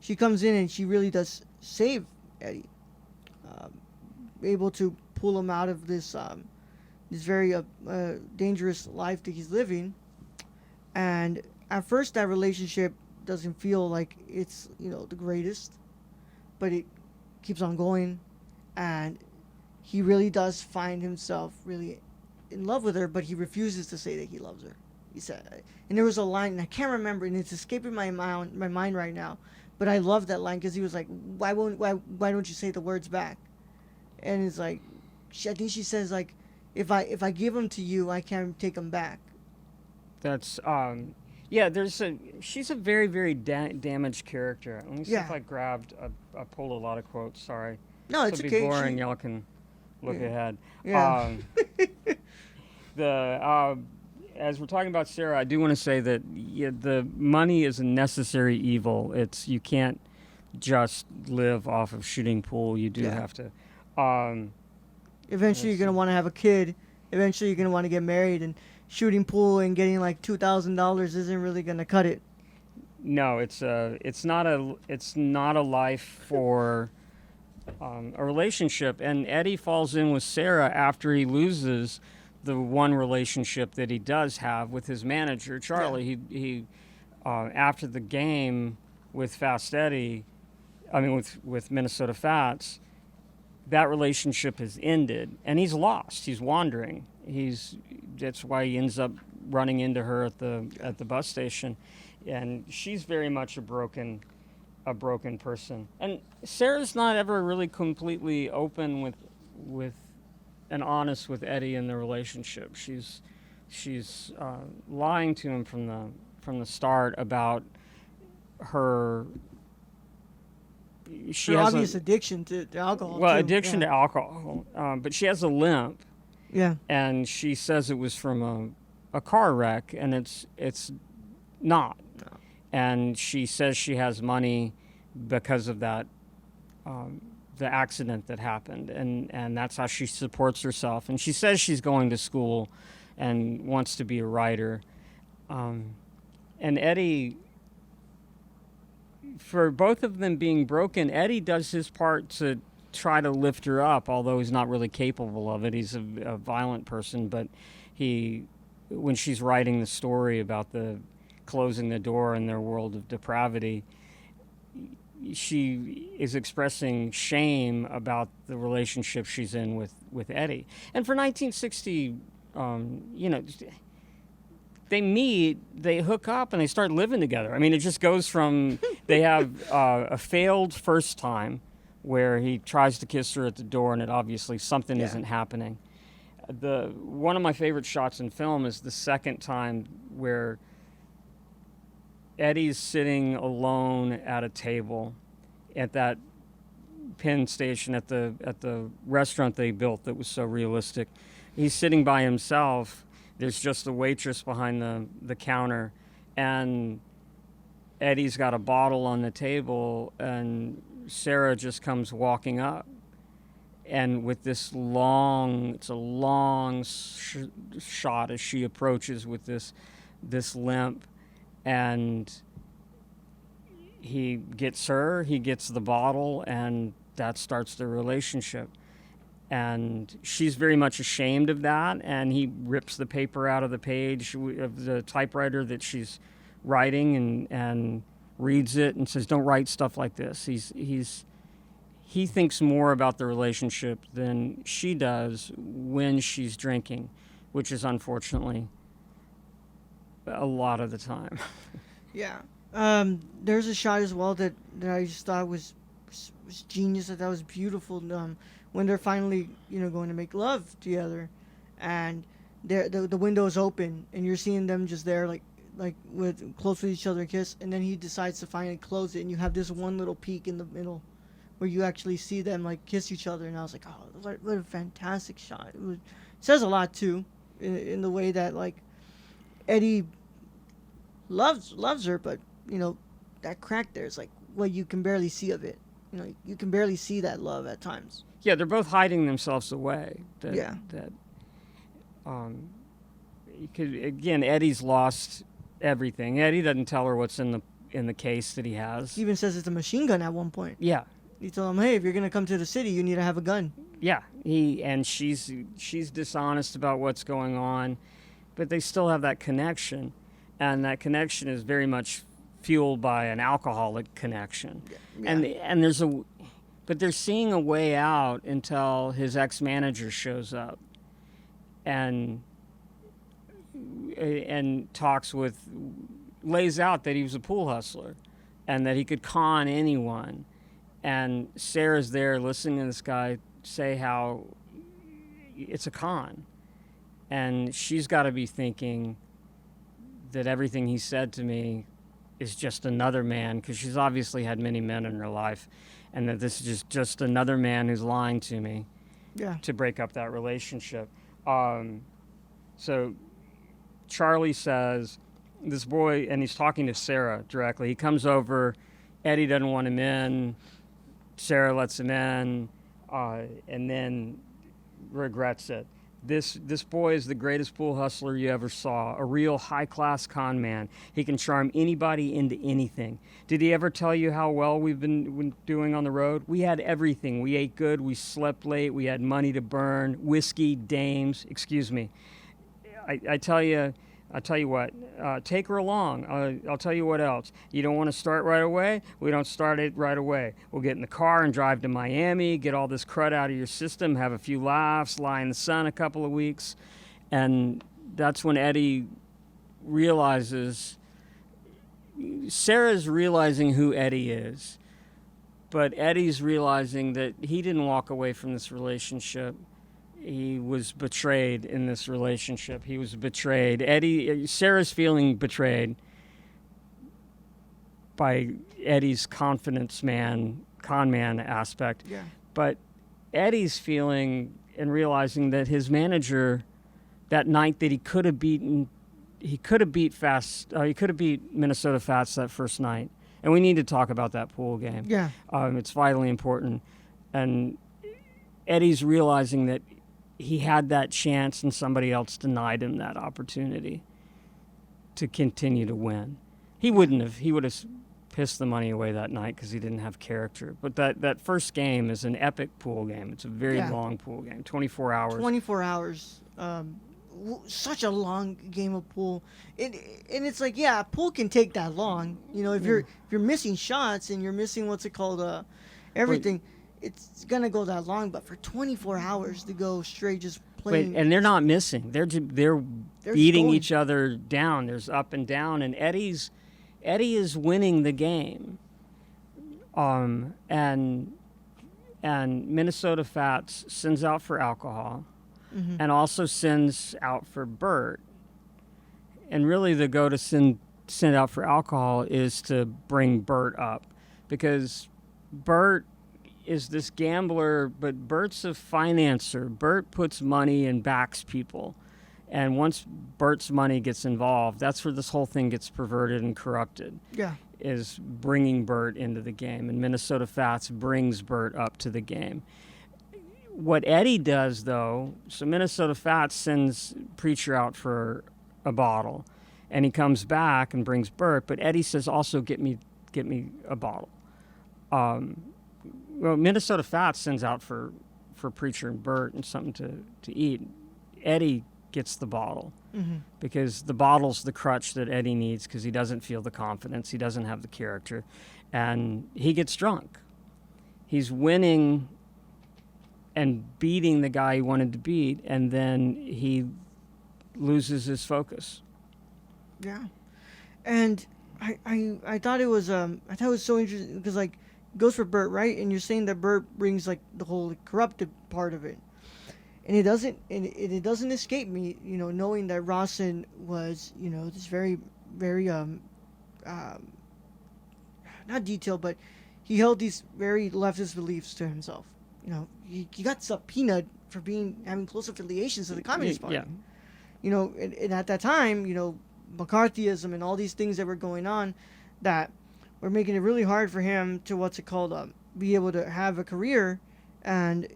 She comes in and she really does save Eddie, able to pull him out of this very dangerous life that he's living. And at first, that relationship doesn't feel like it's the greatest, but it keeps on going, and he really does find himself really in love with her, but he refuses to say that he loves her. He said, and there was a line, and I can't remember, and it's escaping my mind right now, but I love that line because he was like, why don't you say the words back? And it's like, I think she says like, if I give them to you, I can't take them back. That's yeah. She's a very, very damaged character. Let me see if I pulled a lot of quotes. Sorry. No, it's okay. Okay. Boring. Y'all can look ahead. Yeah. the as we're talking about Sarah, I do want to say that the money is a necessary evil. You can't just live off of shooting pool. You do Yeah. have to. Um, Eventually, you're Let's gonna see. want to have a kid. Eventually, you're gonna want to get married, and shooting pool and getting like $2,000 isn't really gonna cut it. no, it's not a life for a relationship. And Eddie falls in with Sarah after he loses the one relationship that he does have with his manager Yeah. Charlie. He after the game with Fast Eddie, I mean with Minnesota Fats, that relationship has ended, and he's lost. He's wandering. That's why he ends up running into her at the bus station, and she's very much a broken person. And Sarah's not ever really completely open with and honest with Eddie in the relationship. She's lying to him from the start about her. She Her has obvious a addiction to alcohol. well too. addiction Yeah. to alcohol, but she has a limp, Yeah. and she says it was from a car wreck, and it's not. No. And she says she has money because of that the accident that happened, and that's how she supports herself. And she says she's going to school and wants to be a writer. And Eddie, for both of them being broken, Eddie does his part to try to lift her up, although he's not really capable of it. He's a violent person, but when she's writing the story about the closing the door in their world of depravity, she is expressing shame about the relationship she's in with Eddie. And for 1960, they meet, they hook up, and they start living together. I mean, it just goes from they have a failed first time where he tries to kiss her at the door, and it obviously something Yeah. isn't happening. One of my favorite shots in film is the second time where Eddie's sitting alone at a table at that Penn station at the restaurant they built that was so realistic. He's sitting by himself. There's just a waitress behind the counter, and Eddie's got a bottle on the table, and Sarah just comes walking up, and with it's a long shot as she approaches with this limp, and he gets her, he gets the bottle, and that starts the relationship. And she's very much ashamed of that, and he rips the paper out of the page of the typewriter that she's writing, and reads it and says, "Don't write stuff like this." He thinks more about the relationship than she does when she's drinking, which is unfortunately a lot of the time. Yeah. There's a shot as well that I just thought was genius. That was beautiful. When they're finally going to make love together, and the window's open, and you're seeing them just there like with close with each other, kiss, and then he decides to finally close it, and you have this one little peek in the middle where you actually see them like kiss each other, and I was like, oh, what a fantastic shot. It says a lot too, in the way that like Eddie loves her, but that crack there is like what you can barely see of it. You can barely see that love at times. Yeah, they're both hiding themselves away. Yeah. Again, Eddie's lost everything. Eddie doesn't tell her what's in the case that he has. He even says it's a machine gun at one point. Yeah, He told him, hey, if you're gonna come to the city, you need to have a gun. yeah. She's dishonest about what's going on, but they still have that connection, and that connection is very much fueled by an alcoholic connection. Yeah. And but they're seeing a way out until his ex-manager shows up and lays out that he was a pool hustler and that he could con anyone. And Sarah's there listening to this guy say how it's a con. And she's got to be thinking that everything he said to me is just another man, because she's obviously had many men in her life, and that this is just another man who's lying to me Yeah. to break up that relationship. So Charlie says, this boy, and he's talking to Sarah directly. He comes over. Eddie doesn't want him in. Sarah lets him in, and then regrets it. This boy is the greatest pool hustler you ever saw, a real high-class con man. He can charm anybody into anything. Did he ever tell you how well we've been doing on the road? We had everything. We ate good, we slept late, we had money to burn, whiskey, dames, excuse me. I tell you what, take her along. I'll tell you what else. You don't want to start right away? We don't start it right away. We'll get in the car and drive to Miami, get all this crud out of your system, have a few laughs, lie in the sun a couple of weeks. And that's when Eddie realizes, Sarah's realizing who Eddie is, but Eddie's realizing that he didn't walk away from this relationship. He was betrayed in this relationship. He was betrayed. Sarah's feeling betrayed by Eddie's con man aspect. Yeah. But Eddie's feeling and realizing that his manager, that night that he could have beat Minnesota Fats that first night. And we need to talk about that pool game. Yeah. It's vitally important. And Eddie's realizing that he had that chance and somebody else denied him that opportunity to continue to win. He would have pissed the money away that night because he didn't have character. But that first game is an epic pool game. It's a very long pool game, 24 hours. 24 hours. Such a long game of pool. And it's like, yeah, pool can take that long. You know, if you're missing shots and you're missing everything, it's gonna go that long. But for 24 hours to go straight just playing, and they're not missing. They're beating going. each other down. There's up and down, and Eddie is winning the game. And Minnesota Fats sends out for alcohol. Mm-hmm. And also sends out for Bert. And really the go to send out for alcohol is to bring Bert up. Because Bert is this gambler, but Bert's a financer. Bert puts money and backs people. And once Bert's money gets involved, that's where this whole thing gets perverted and corrupted. Yeah. Is bringing Bert into the game. And Minnesota Fats brings Bert up to the game. What Eddie does, though, so Minnesota Fats sends Preacher out for a bottle, and he comes back and brings Bert, but Eddie says, also get me a bottle. Well, Minnesota Fats sends out for Preacher and Bert and something to eat. Eddie gets the bottle because the bottle's the crutch that Eddie needs because he doesn't feel the confidence, he doesn't have the character, and he gets drunk. He's winning and beating the guy he wanted to beat, and then he loses his focus. Yeah, and I thought it was so interesting because like it goes for Bert, right? And you're saying that Bert brings like the whole corrupted part of it, and it doesn't escape me, you know, knowing that Rossen was, you know, this very not detailed, but he held these very leftist beliefs to himself. You know, he got subpoenaed for having close affiliations to the Communist Party. Yeah. You know, and at that time, you know, McCarthyism and all these things that were going on that were making it really hard for him to be able to have a career. And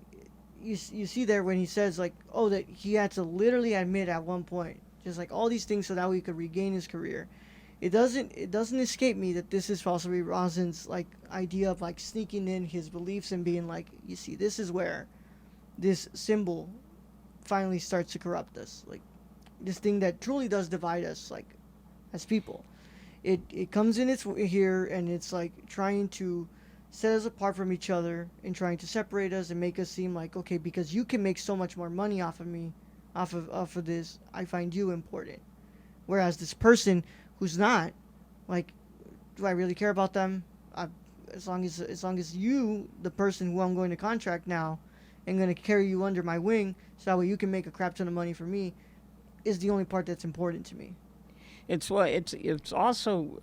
you see there when he says like, oh, that he had to literally admit at one point, just like all these things so that he could regain his career. It doesn't escape me that this is possibly Rossen's like idea of like sneaking in his beliefs and being like, you see, this is where this symbol finally starts to corrupt us, like this thing that truly does divide us, like as people. It comes in here and it's like trying to set us apart from each other and trying to separate us and make us seem like, okay, because you can make so much more money off of me, off of this, I find you important, whereas this person who's not, like, do I really care about them? As long as you, the person who I'm going to contract now, and going to carry you under my wing, so that way you can make a crap ton of money for me, is the only part that's important to me. It's also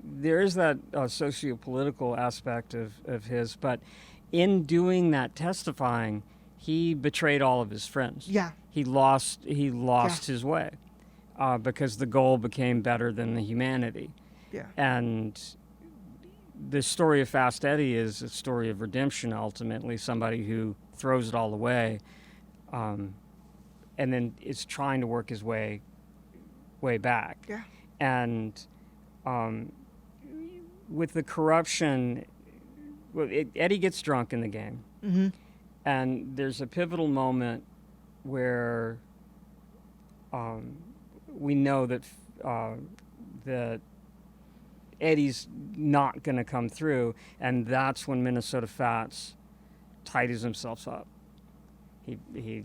there is that socio-political aspect of his, but in doing that testifying, he betrayed all of his friends. Yeah. He lost Yeah. his way because the goal became better than the humanity. Yeah. And the story of Fast Eddie is a story of redemption. Ultimately, somebody who throws it all away, and then is trying to work his way back. Yeah. And with the corruption, Eddie gets drunk in the game, Mm-hmm. and there's a pivotal moment where we know that Eddie's not going to come through, and that's when Minnesota Fats tidies himself up. He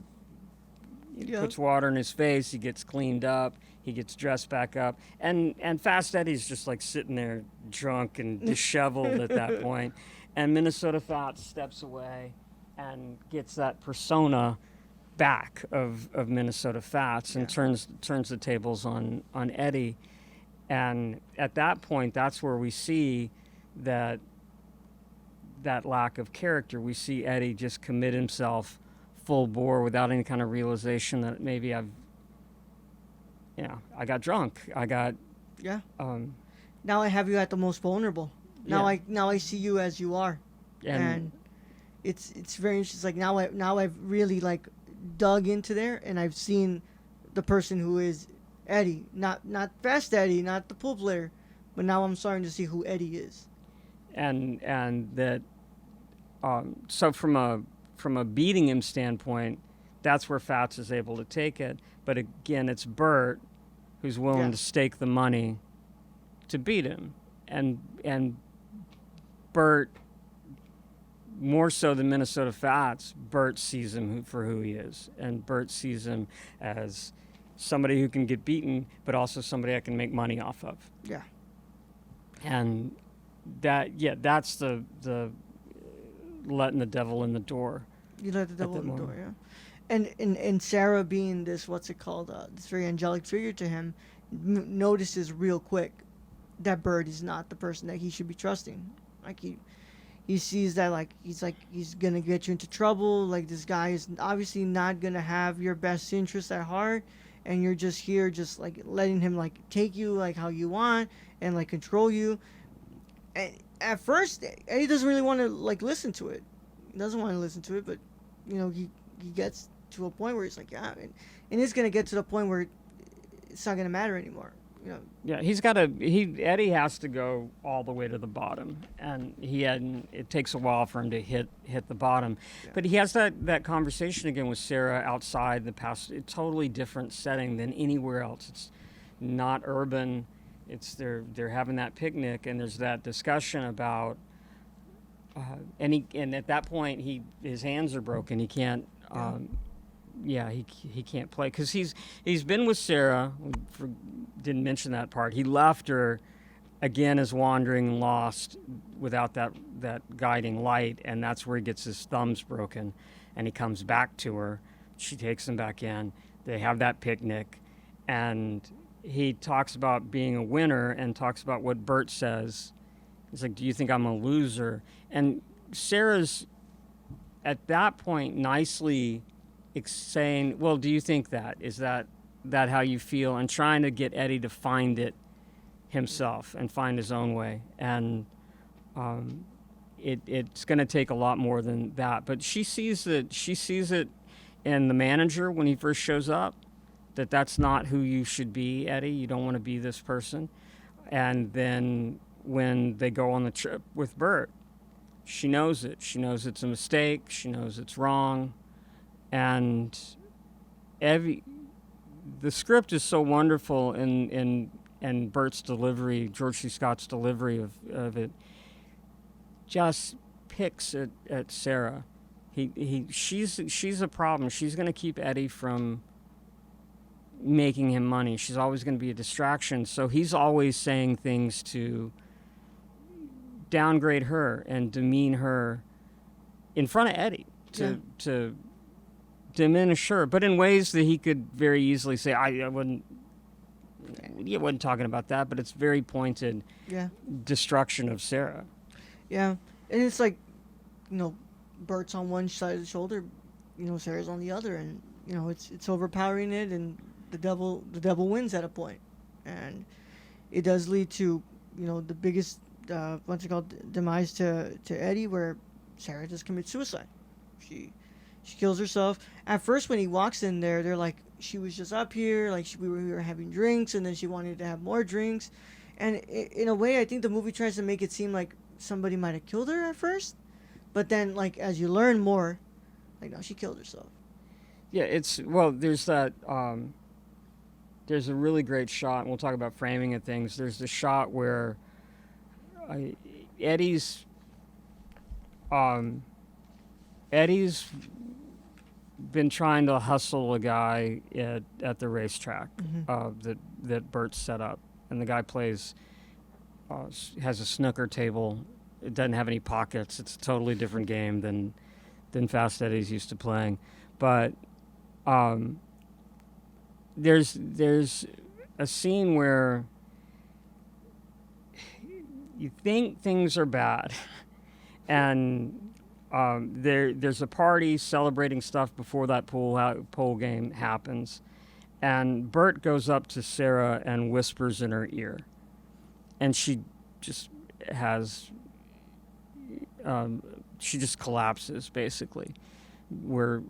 Yeah. puts water in his face. He gets cleaned up. He gets dressed back up, and Fast Eddie's just like sitting there drunk and disheveled at that point. And Minnesota Fats steps away and gets that persona back of Minnesota Fats and turns the tables on Eddie. And at that point, that's where we see that lack of character. We see Eddie just commit himself full bore without any kind of realization that maybe I got drunk. Yeah. Now I have you at the most vulnerable. Now I see you as you are, and it's very interesting. It's like now I've really like dug into there, and I've seen the person who is Eddie, not Fast Eddie, not the pool player, but now I'm starting to see who Eddie is. and that so from a beating him standpoint, that's where Fats is able to take it. But again, it's Bert who's willing to stake the money to beat him, and Bert, more so than Minnesota Fats, Bert sees him for who he is, and Bert sees him as somebody who can get beaten, but also somebody I can make money off of. Yeah. And that's the letting the devil in the door. You let the devil that in the door, moment. yeah. And Sarah being this, what's it called, this very angelic figure to him, notices real quick that Bert is not the person that he should be trusting. Like he sees that he's gonna get you into trouble. Like this guy is obviously not gonna have your best interest at heart, and you're just here, just like letting him like take you like how you want and like control you. And at first, Eddie doesn't really want to like listen to it. He doesn't want to listen to it, but he gets to a point where he's like, yeah, and it's gonna get to the point where it's not gonna matter anymore. Yeah, Eddie has to go all the way to the bottom, and it takes a while for him to hit the bottom. Yeah. But he has that conversation again with Sarah outside the past, a totally different setting than anywhere else. It's not urban. It's they're having that picnic, and there's that discussion about and at that point his hands are broken. He can't he can't play because he's been with Sarah. Didn't mention that part. He left her again as wandering and lost without that guiding light, and that's where he gets his thumbs broken, and he comes back to her. She takes him back in. They have that picnic, and he talks about being a winner and talks about what Bert says. He's like, do you think I'm a loser? And Sarah's at that point nicely saying, well, do you think that? Is that how you feel? And trying to get Eddie to find it himself and find his own way. And it's going to take a lot more than that. But she sees it in the manager when he first shows up, that's not who you should be, Eddie. You don't want to be this person. And then when they go on the trip with Bert, she knows it. She knows it's a mistake. She knows it's wrong. And the script is so wonderful in Bert's delivery, George C. Scott's delivery of it, just picks at Sarah. She's a problem. She's going to keep Eddie from making him money. She's always going to be a distraction. So he's always saying things to downgrade her and demean her in front of Eddie to diminish her, but in ways that he could very easily say, I wasn't talking about that, but it's very pointed destruction of Sarah. Yeah. And it's like, Bert's on one side of the shoulder, Sarah's on the other, and it's overpowering it, and the devil wins at a point, and it does lead to the biggest what's it called, demise to Eddie, where Sarah just commits suicide. She she kills herself. At first, when he walks in there, they're like, she was just up here, like we were having drinks, and then she wanted to have more drinks, and in a way, I think the movie tries to make it seem like somebody might have killed her at first, but then like as you learn more, like no, she killed herself. Yeah, well, there's that. There's a really great shot, and we'll talk about framing and things. There's the shot where Eddie's um, Eddie's been trying to hustle a guy at the racetrack that Bert set up, and the guy plays has a snooker table. It doesn't have any pockets. It's a totally different game than Fast Eddie's used to playing, but there's a scene where you think things are bad, and there's a party celebrating stuff before that pool game happens, and Bert goes up to Sarah and whispers in her ear, and she just has she just collapses basically, where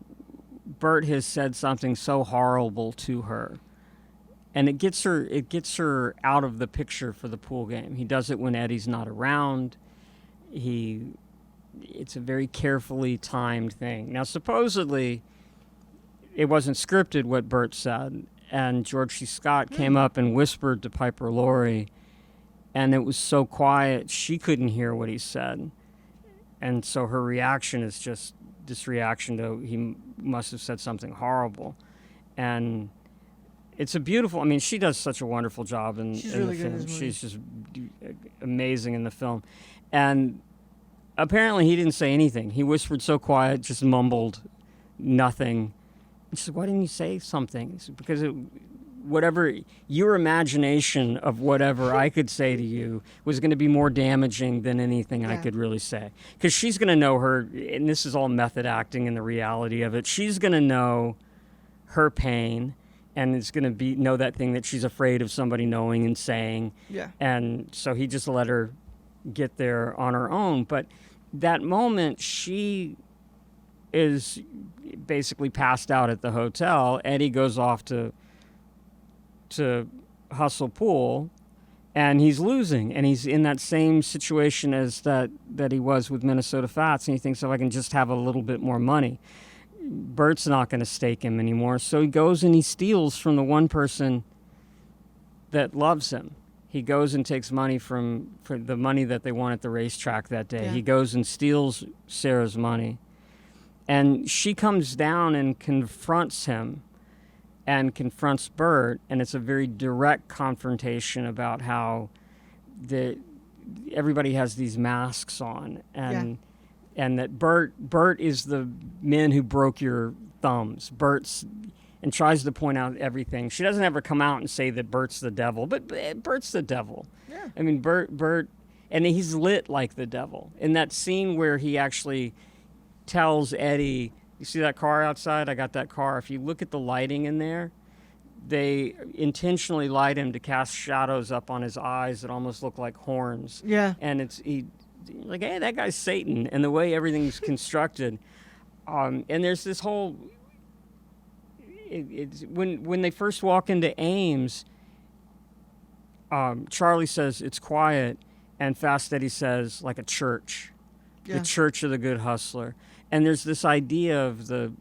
Bert has said something so horrible to her, and it gets her out of the picture for the pool game. He does it when Eddie's not around. It's a very carefully timed thing. Now, supposedly, it wasn't scripted what Bert said, and George C. Scott came up and whispered to Piper Laurie, and it was so quiet she couldn't hear what he said, and so her reaction is just this reaction to he must have said something horrible, and it's a beautiful. I mean, she does such a wonderful job in Really the good in film. this movie. She's just amazing in the film, and apparently he didn't say anything. He whispered so quiet, just mumbled nothing. And she said, "Why didn't you say something?" He said, "Because whatever your imagination of whatever I could say to you was going to be more damaging than anything I could really say. Because she's going to know her, and this is all method acting and the reality of it. She's going to know her pain, and it's going to know that thing that she's afraid of somebody knowing and saying. Yeah. And so he just let her get there on her own. But that moment, she is basically passed out at the hotel. Eddie goes off to hustle pool, and he's losing, and he's in that same situation as that he was with Minnesota Fats, and he thinks, if I can just have a little bit more money, Bert's not going to stake him anymore. So he goes and he steals from the one person that loves him. He goes and takes money for the money that they won at the racetrack that day. He goes and steals Sarah's money, and she comes down and confronts him and confronts Bert, and it's a very direct confrontation about how everybody has these masks on, and that Bert is the man who broke your thumbs. And tries to point out everything. She doesn't ever come out and say that Bert's the devil, but Bert's the devil. Yeah. I mean, Bert, and he's lit like the devil. In that scene where he actually tells Eddie, "You see that car outside? I got that car." If you look at the lighting in there, they intentionally light him to cast shadows up on his eyes that almost look like horns. Yeah. And like, hey, that guy's Satan, and the way everything's constructed. And there's this whole. It's when they first walk into Ames, Charlie says it's quiet, and Fast Eddie says like a church, the church of the good hustler. And there's this idea of the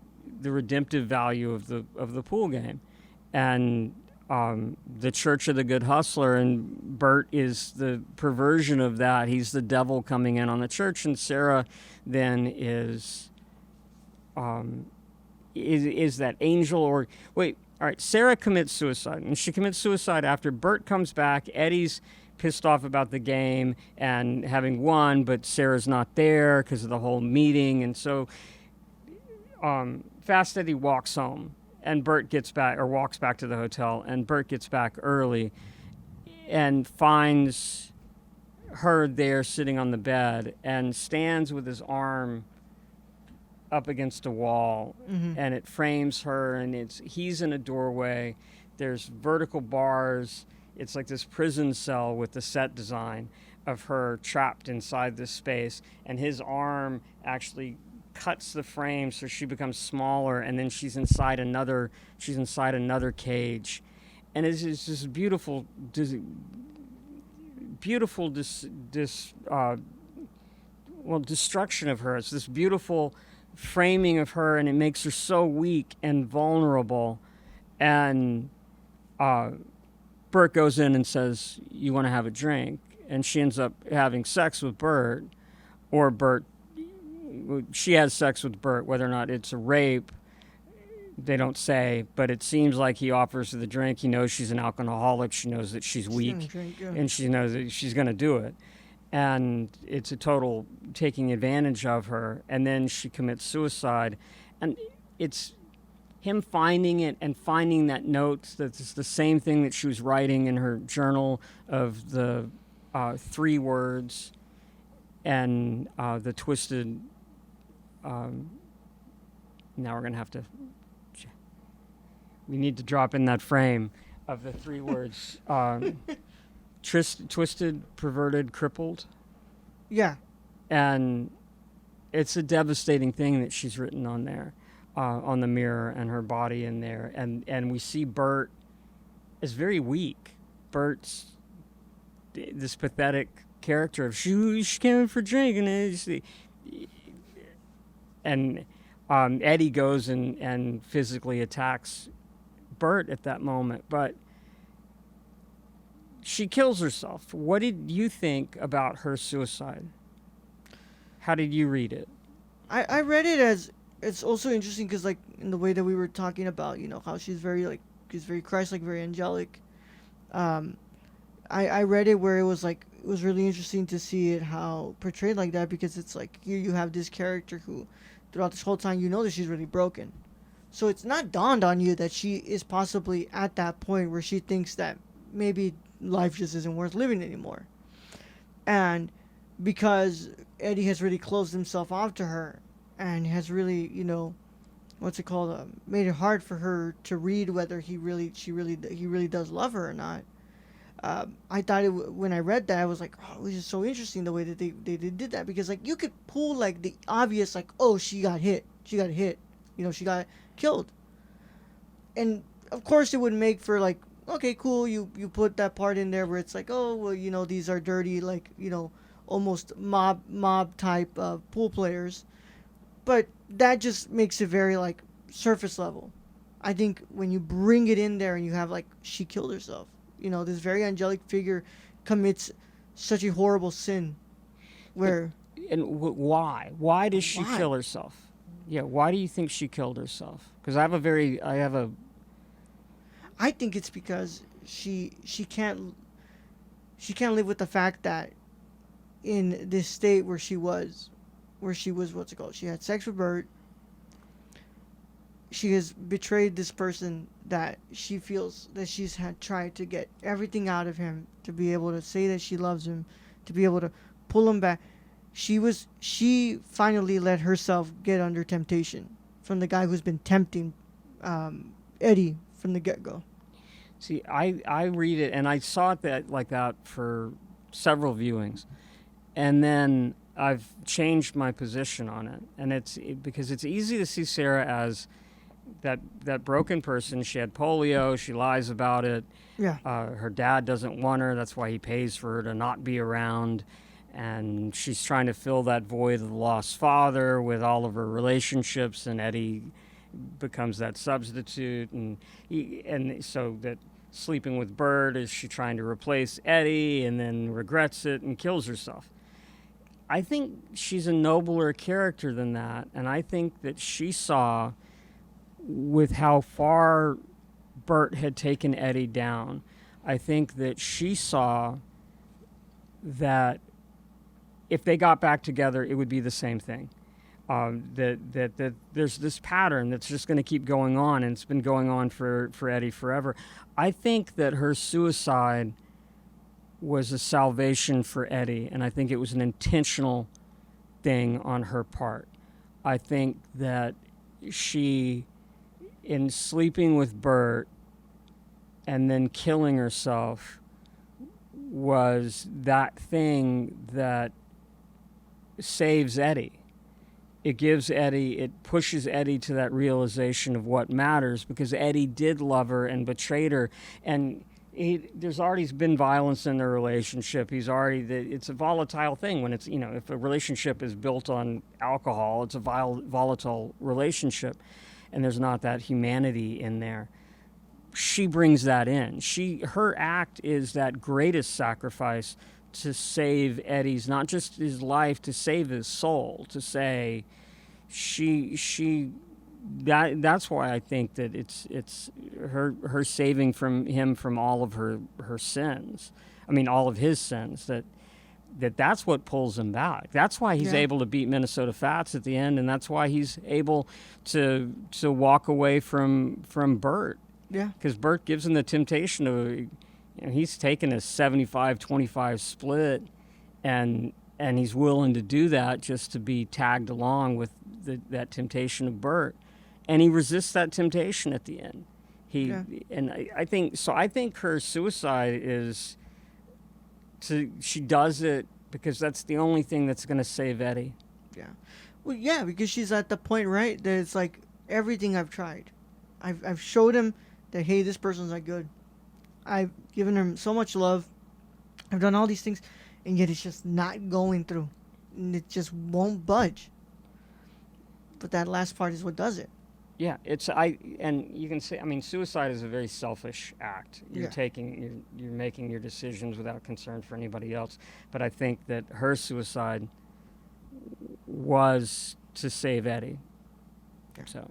redemptive value of the pool game, and the church of the good hustler, and Bert is the perversion of that. He's the devil coming in on the church, and Sarah then is that angel. Or wait, all right, Sarah commits suicide, and she commits suicide after Bert comes back. Eddie's pissed off about the game and having won, but Sarah's not there because of the whole meeting, and so Fast Eddie walks home, and Bert walks back to the hotel, and Bert gets back early and finds her there sitting on the bed and stands with his arm up against a wall, Mm-hmm. and it frames her, and he's in a doorway. There's vertical bars. It's like this prison cell with the set design of her trapped inside this space, and his arm actually cuts the frame so she becomes smaller, and then she's inside another cage, and it's just beautiful, beautiful destruction of her. It's this beautiful framing of her, and it makes her so weak and vulnerable. And Bert goes in and says, "You want to have a drink?" And she ends up having sex with Bert, or she has sex with Bert. Whether or not it's a rape, they don't say, but it seems like he offers her the drink. He knows she's an alcoholic. She knows that she's weak, Drink, yeah. and she knows that she's going to do it. And it's a total taking advantage of her. And then she commits suicide. And it's him finding it and finding that note that's the same thing that she was writing in her journal of the 3 words and the twisted. Now we're going to have to. We need to drop in that frame of the 3 words. Twisted, perverted, crippled. Yeah. And it's a devastating thing that she's written on there, on the mirror, and her body in there. And we see Bert is very weak. Bert's this pathetic character of she came for drinking, and Eddie goes and physically attacks Bert at that moment, but she kills herself. What did you think about her suicide? How did you read it? I read it as, it's also interesting because, like, in the way that we were talking about, how she's very Christ-like, very angelic. I read it where it was really interesting to see it how portrayed like that, because it's like here you have this character who throughout this whole time that she's really broken. So it's not dawned on you that she is possibly at that point where she thinks that maybe life just isn't worth living anymore. And because Eddie has really closed himself off to her and has really, what's it called, made it hard for her to read whether he really does love her or not. I thought when I read that, I was like, oh, this is so interesting the way that they did that, because like you could pull like the obvious, like, oh, she got hit, she got killed, and of course it would make for like, okay, cool, you put that part in there where it's like, oh well, these are dirty, like, almost mob type pool players, but that just makes it very like surface level. I think when you bring it in there and you have like she killed herself, this very angelic figure commits such a horrible sin, where why does she Why? kill herself? Yeah, why do you think she killed herself? Because I think it's because she can't live with the fact that in this state where she was what's it called, she had sex with Bert, she has betrayed this person that she feels that she's had tried to get everything out of him to be able to say that she loves him, to be able to pull him back. She finally let herself get under temptation from the guy who's been tempting Eddie from the get-go. See, I read it, and I saw it like that for several viewings, and then I've changed my position on it, and because it's easy to see Sarah as that broken person. She had polio. She lies about it. Yeah. Her dad doesn't want her. That's why he pays for her to not be around. And she's trying to fill that void of the lost father with all of her relationships, and Eddie becomes that substitute. And so that sleeping with Bert, is she trying to replace Eddie, and then regrets it and kills herself. I think she's a nobler character than that, and I think that she saw, with how far Bert had taken Eddie down, I think that she saw that if they got back together, it would be the same thing. That there's this pattern that's just going to keep going on, and it's been going on for Eddie forever. I think that her suicide was a salvation for Eddie, and I think it was an intentional thing on her part. I think that she, in sleeping with Bert and then killing herself, was that thing that saves Eddie. It pushes Eddie to that realization of what matters, because Eddie did love her and betrayed her. And there's already been violence in their relationship. It's a volatile thing when it's, if a relationship is built on alcohol, it's a volatile relationship, and there's not that humanity in there. She brings that in. Her act is that greatest sacrifice to save Eddie's, not just his life, to save his soul, to say that's why I think that it's her saving him from all of her sins. I mean, all of his sins, that's what pulls him back. That's why he's able to beat Minnesota Fats at the end, and that's why he's able to walk away from Bert. Yeah. Because Bert gives him the temptation of, he's taking a 75-25 split, and he's willing to do that just to be tagged along with that temptation of Bert, and he resists that temptation at the end. I think her suicide is she does it because that's the only thing that's going to save Eddie. Yeah. Well, yeah, because she's at the point, right, that it's like, everything I've tried, I've showed him that, hey, this person's not good. I've given him so much love. I've done all these things, and yet it's just not going through. And it just won't budge. But that last part is what does it. Yeah, and you can say, I mean, suicide is a very selfish act. You're making your decisions without concern for anybody else. But I think that her suicide was to save Eddie. Yeah. So,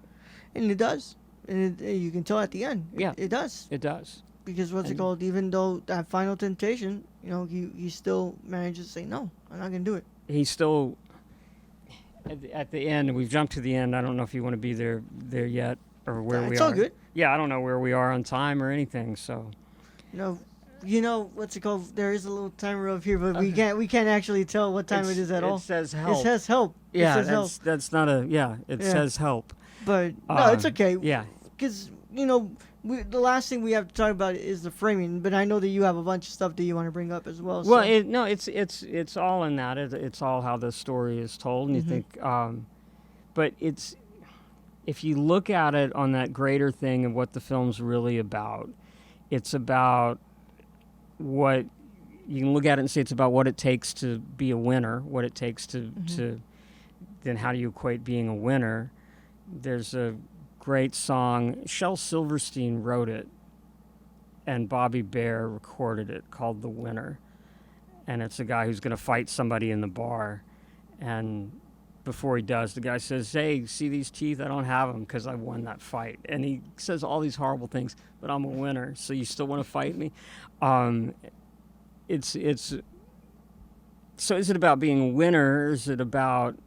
and it does. And you can tell at the end. It does. It does. Because what's it called? Even though that final temptation, he still manages to say, no, I'm not going to do it. He's still, at the end, we've jumped to the end. I don't know if you want to be there yet, or where we are. It's all good. Yeah, I don't know where we are on time or anything, so. What's it called? There is a little timer up here, but okay. we can't actually tell what time it is at all. It says help. It says help. Yeah, that's not it says help. But, no, it's okay. Yeah. Because, the last thing we have to talk about is the framing, but I know that you have a bunch of stuff that you want to bring up as well. Well, it's all in that. It's all how the story is told, and you think, but if you look at it on that greater thing of what the film's really about, it's about what you can look at it and say it's about what it takes to be a winner, what it takes to then how do you equate being a winner? There's a great song. Shel Silverstein wrote it, and Bobby Bare recorded it, called "The Winner." And it's a guy who's going to fight somebody in the bar, and before he does, the guy says, "Hey, see these teeth? I don't have them because I won that fight." And he says all these horrible things, but I'm a winner. So you still want to fight me? So is it about being a winner? Or is it about?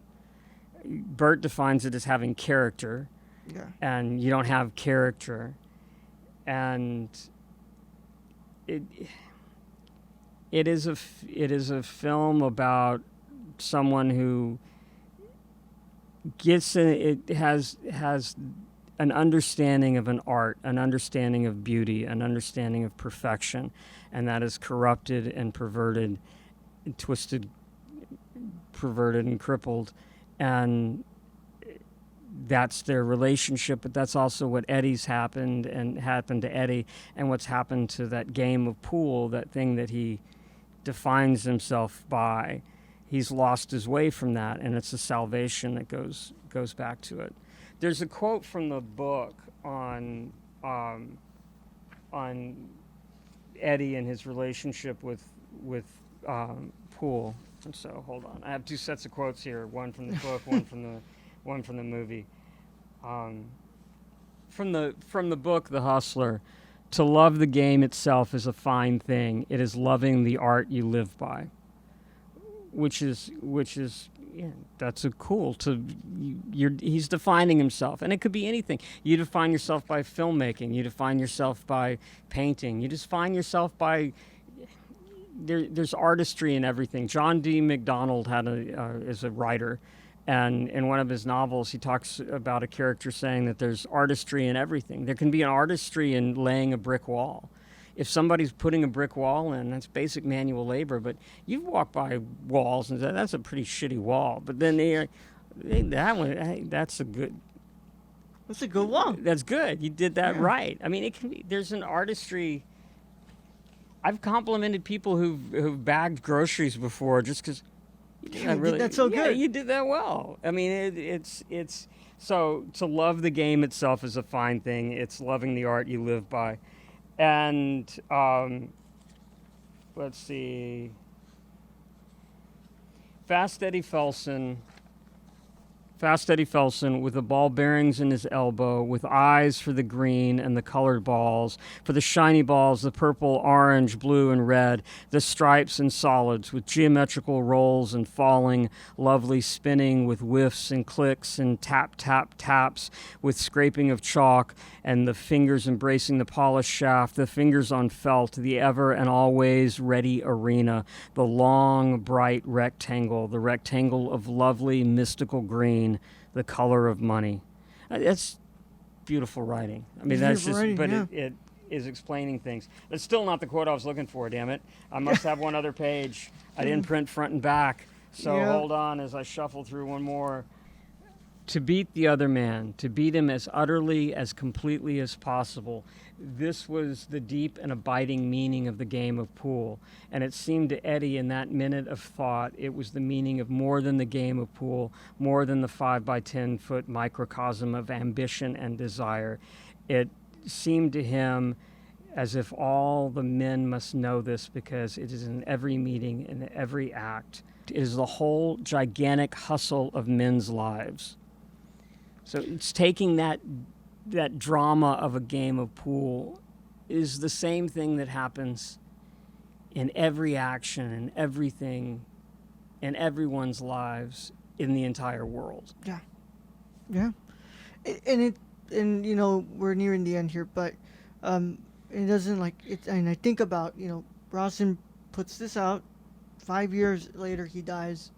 Bert defines it as having character. Yeah. And you don't have character, and it is a film about someone who has an understanding of an art, an understanding of beauty, an understanding of perfection, and that is corrupted and perverted, and twisted, perverted and crippled, and that's their relationship, but that's also what Eddie's happened to Eddie, and what's happened to that game of pool, that thing that he defines himself by. He's lost his way from that, and it's a salvation that goes back to it. There's a quote from the book on Eddie and his relationship with pool. And so hold on, I have two sets of quotes here, one from the book, one from the movie. From the book, The Hustler, to love the game itself is a fine thing. It is loving the art you live by. Which is that's a cool. He's defining himself, and it could be anything. You define yourself by filmmaking. You define yourself by painting. You define yourself by. There's artistry in everything. John D. MacDonald is a writer, And in one of his novels, he talks about a character saying that there's artistry in everything. There can be an artistry in laying a brick wall. If somebody's putting a brick wall in, that's basic manual labor. But you've walked by walls and said, that's a pretty shitty wall. But then that one, hey, that's a good. That's a good wall. That's good. You did that right. I mean, it can be. There's an artistry. I've complimented people who've bagged groceries before just because. That's so good. You did that well. I mean, it's so to love the game itself is a fine thing. It's loving the art you live by, and let's see. Fast Eddie Felson with the ball bearings in his elbow, with eyes for the green and the colored balls, for the shiny balls, the purple, orange, blue, and red, the stripes and solids, with geometrical rolls and falling, lovely spinning, with whiffs and clicks and tap, tap, taps, with scraping of chalk, and the fingers embracing the polished shaft, the fingers on felt, the ever and always ready arena, the long, bright rectangle, the rectangle of lovely, mystical green, the color of money. That's beautiful writing. I mean, that's just, writing, but yeah. it is explaining things. That's still not the quote I was looking for, damn it. I must have one other page. I didn't print front and back. So hold on as I shuffle through one more. To beat the other man, to beat him as utterly, as completely as possible. This was the deep and abiding meaning of the game of pool. And it seemed to Eddie in that minute of thought, it was the meaning of more than the game of pool, more than the 5 by 10 foot microcosm of ambition and desire. It seemed to him as if all the men must know this because it is in every meeting, in every act. It is the whole gigantic hustle of men's lives. So it's taking that drama of a game of pool is the same thing that happens in every action and everything in everyone's lives in the entire world. Yeah. And you know, we're nearing the end here, but it doesn't like it. And I think about, you know, Rossen puts this out, 5 years later he dies.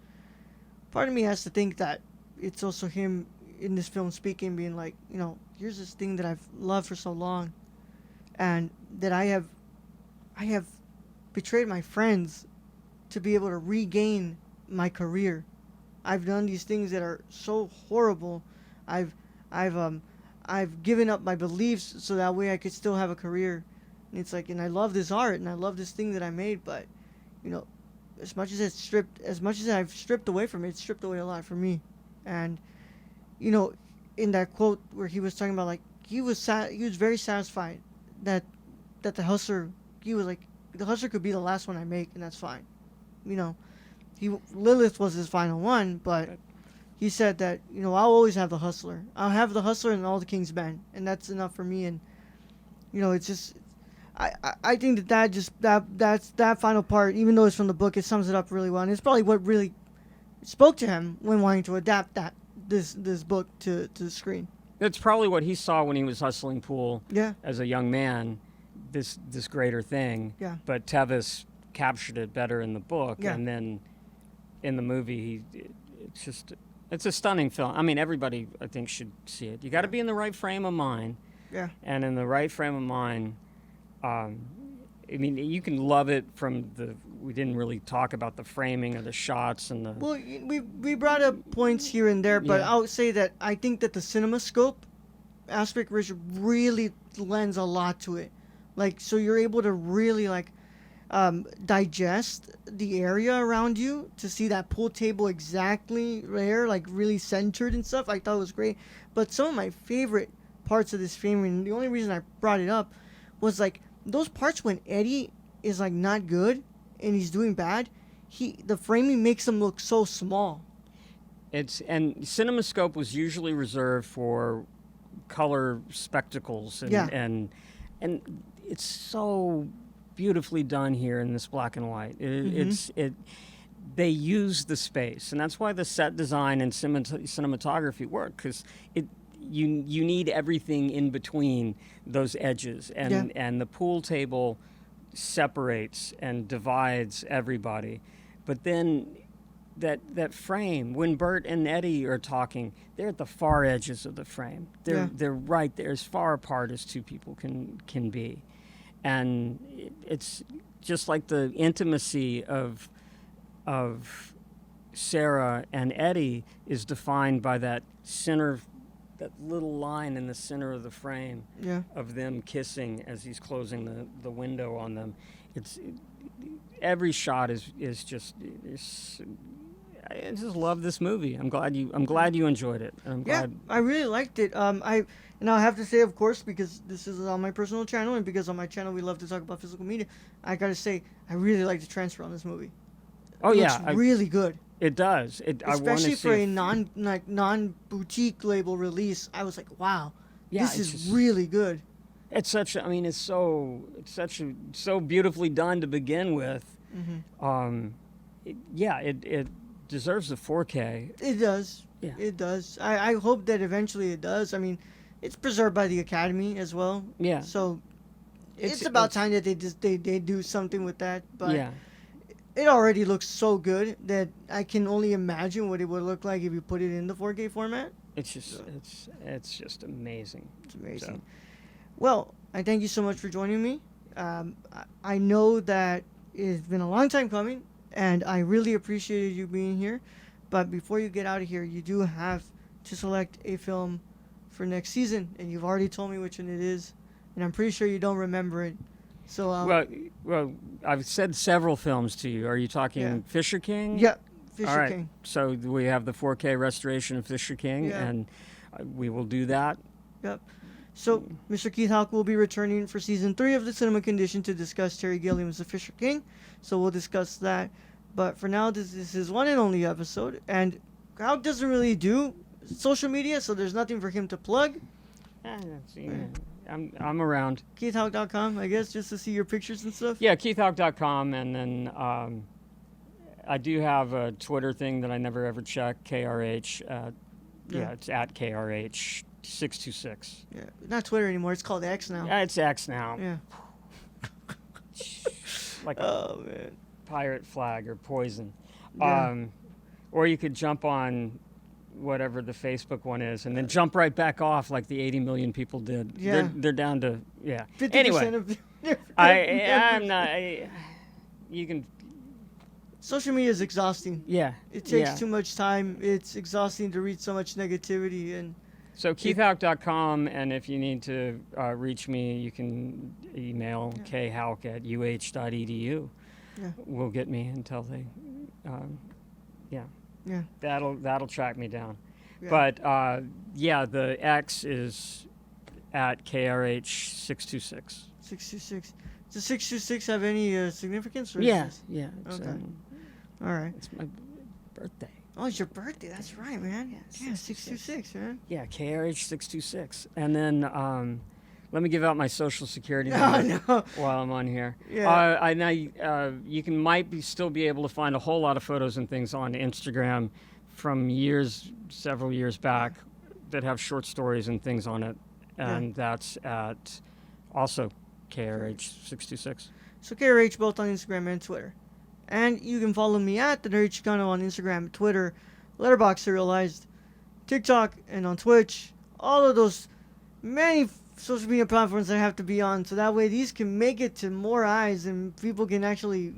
Part of me has to think that it's also him in this film speaking, being like, you know, here's this thing that I've loved for so long, and that I have betrayed my friends to be able to regain my career. I've done these things that are so horrible. I've given up my beliefs so that way I could still have a career. And it's like, and I love this art and I love this thing that I made, but you know, as much as I've stripped away from it, it's stripped away a lot from me. And you know, in that quote where he was talking about, like, he was very satisfied that the Hustler, he was like, the Hustler could be the last one I make, and that's fine. You know, Lilith was his final one, but he said that, you know, I'll always have the Hustler. I'll have the Hustler and all the King's Men, and that's enough for me. And you know, it's just, I think that's that final part, even though it's from the book, it sums it up really well, and it's probably what really spoke to him when wanting to adapt this book to the screen. It's probably what he saw when he was hustling pool as a young man, this greater thing. Yeah. But Tevis captured it better in the book, and then in the movie, it's a stunning film. I mean, everybody, I think, should see it. You got to be in the right frame of mind. Yeah. And in the right frame of mind, I mean, you can love it from we didn't really talk about the framing of the shots and the... Well, we brought up points here and there, but I would say that I think that the CinemaScope aspect ratio really lends a lot to it. Like, so you're able to really, like, digest the area around you to see that pool table exactly there, like, really centered and stuff. I thought it was great. But some of my favorite parts of this film, and the only reason I brought it up was, like, those parts when Eddie is, like, not good and he's doing bad, the framing makes him look so small. And CinemaScope was usually reserved for color spectacles, and it's so beautifully done here in this black and white. They use the space, and that's why the set design and cinematography work, because you need everything in between those edges, and the pool table separates and divides everybody, but then that frame when Bert and Eddie are talking, they're at the far edges of the frame. They're right there, as far apart as two people can be, and it's just like the intimacy of Sarah and Eddie is defined by that little line in the center of the frame of them kissing as he's closing the window on them. Every shot is just. I just love this movie. I'm glad you enjoyed it. I'm glad. I really liked it. I have to say, of course, because this is on my personal channel, and because on my channel we love to talk about physical media, I gotta say I really like the transfer on this movie. Oh, it yeah, looks really good. It does. Especially for a non boutique label release, I was like, wow, this is really good. It's such. I mean, it's so beautifully done to begin with. Mm-hmm. It deserves the 4K. It does. Yeah. It does. I hope that eventually it does. I mean, it's preserved by the Academy as well. Yeah. So it's about time that they do something with that. But yeah. It already looks so good that I can only imagine what it would look like if you put it in the 4K format. It's just it's just amazing. It's amazing. So. Well, I thank you so much for joining me. I know that it's been a long time coming, and I really appreciated you being here. But before you get out of here, you do have to select a film for next season, and you've already told me which one it is, and I'm pretty sure you don't remember it. So well, I've said several films to you. Are you talking Fisher King? Yeah, Fisher All right. King. So we have the 4K restoration of Fisher King, and we will do that. Yep. So Mr. Keith Houk will be returning for season 3 of the Cinema Condition to discuss Terry Gilliam's The Fisher King. So we'll discuss that. But for now, this is his one and only episode, and Houk doesn't really do social media, so there's nothing for him to plug. I'm around. KeithHouk.com, I guess, just to see your pictures and stuff. Yeah, KeithHouk.com, and then I do have a Twitter thing that I never ever check. KRH. It's at KRH626. Yeah, not Twitter anymore. It's called X now. Yeah, it's X now. Yeah. Like man. Pirate flag or poison. Yeah. Or you could jump on whatever the Facebook one is and then jump right back off like the 80 million people did. Yeah. They're down to 50% anyway, of I'm not. You can. Social media is exhausting. Yeah. It takes too much time. It's exhausting to read so much negativity. And so KeithHouk.com, and if you need to reach me, you can email khouk@uh.edu. Yeah. Will get me until they, Yeah. That'll track me down. Yeah. But the X is at KRH626. 626. Does 626 have any significance? Or Yeah. It's, Okay. All right. It's my birthday. Oh, it's your birthday. That's right, man. Yeah, 626, man. Yeah, KRH626. And then let me give out my social security number while I'm on here. Yeah. You can still be able to find a whole lot of photos and things on Instagram from several years back that have short stories and things on it. And that's at also KRH626. So KRH both on Instagram and Twitter. And you can follow me at The Nerd Chicano on Instagram, Twitter, Letterboxd Serialized, TikTok, and on Twitch. All of those many social media platforms that I have to be on, so that way these can make it to more eyes and people can actually,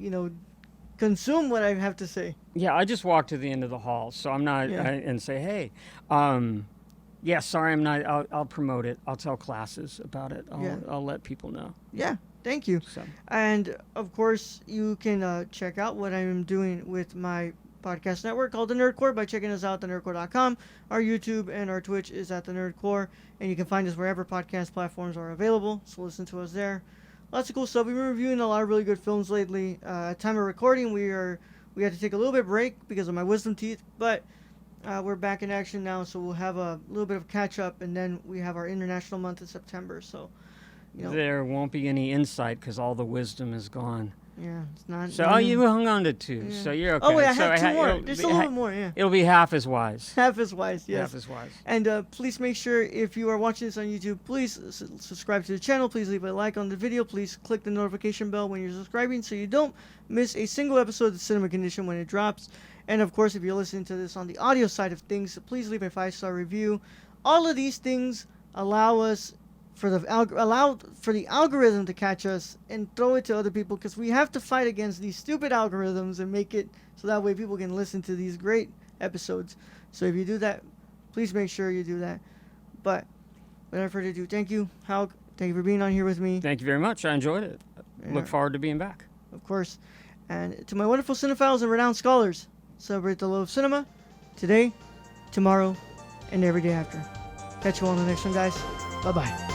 consume what I have to say. Yeah, I just walk to the end of the hall, so I'm not and say, hey, sorry, I'm not. I'll promote it. I'll tell classes about it. I'll let people know. Yeah. Thank you. So. And, of course, you can check out what I'm doing with my podcast network called The Nerd Core by checking us out at thenerdcore.com. Our YouTube and our Twitch is at The Nerd Core, and you can find us wherever podcast platforms are available, so listen to us there. Lots of cool stuff. We've been reviewing a lot of really good films lately. At time of recording, we had to take a little bit break because of my wisdom teeth, but we're back in action now, so we'll have a little bit of catch-up, and then we have our International Month in September, so... There won't be any insight because all the wisdom is gone. Yeah, it's not. So you hung on to 2, so you're okay. Oh wait, I have 2 more. There's a little bit more. Yeah. It'll be half as wise. Half as wise. Yes. Half as wise. And please make sure if you are watching this on YouTube, please subscribe to the channel. Please leave a like on the video. Please click the notification bell when you're subscribing so you don't miss a single episode of the Cinema Condition when it drops. And of course, if you're listening to this on the audio side of things, please leave a 5-star review. All of these things allow us allow for the algorithm to catch us and throw it to other people, because we have to fight against these stupid algorithms and make it so that way people can listen to these great episodes. So if you do that, please make sure you do that. But without further ado, thank you, Houk. Thank you for being on here with me. Thank you very much. I enjoyed it. Look forward to being back. Of course. And to my wonderful cinephiles and renowned scholars, celebrate the love of cinema today, tomorrow, and every day after. Catch you all on the next one, guys. Bye-bye.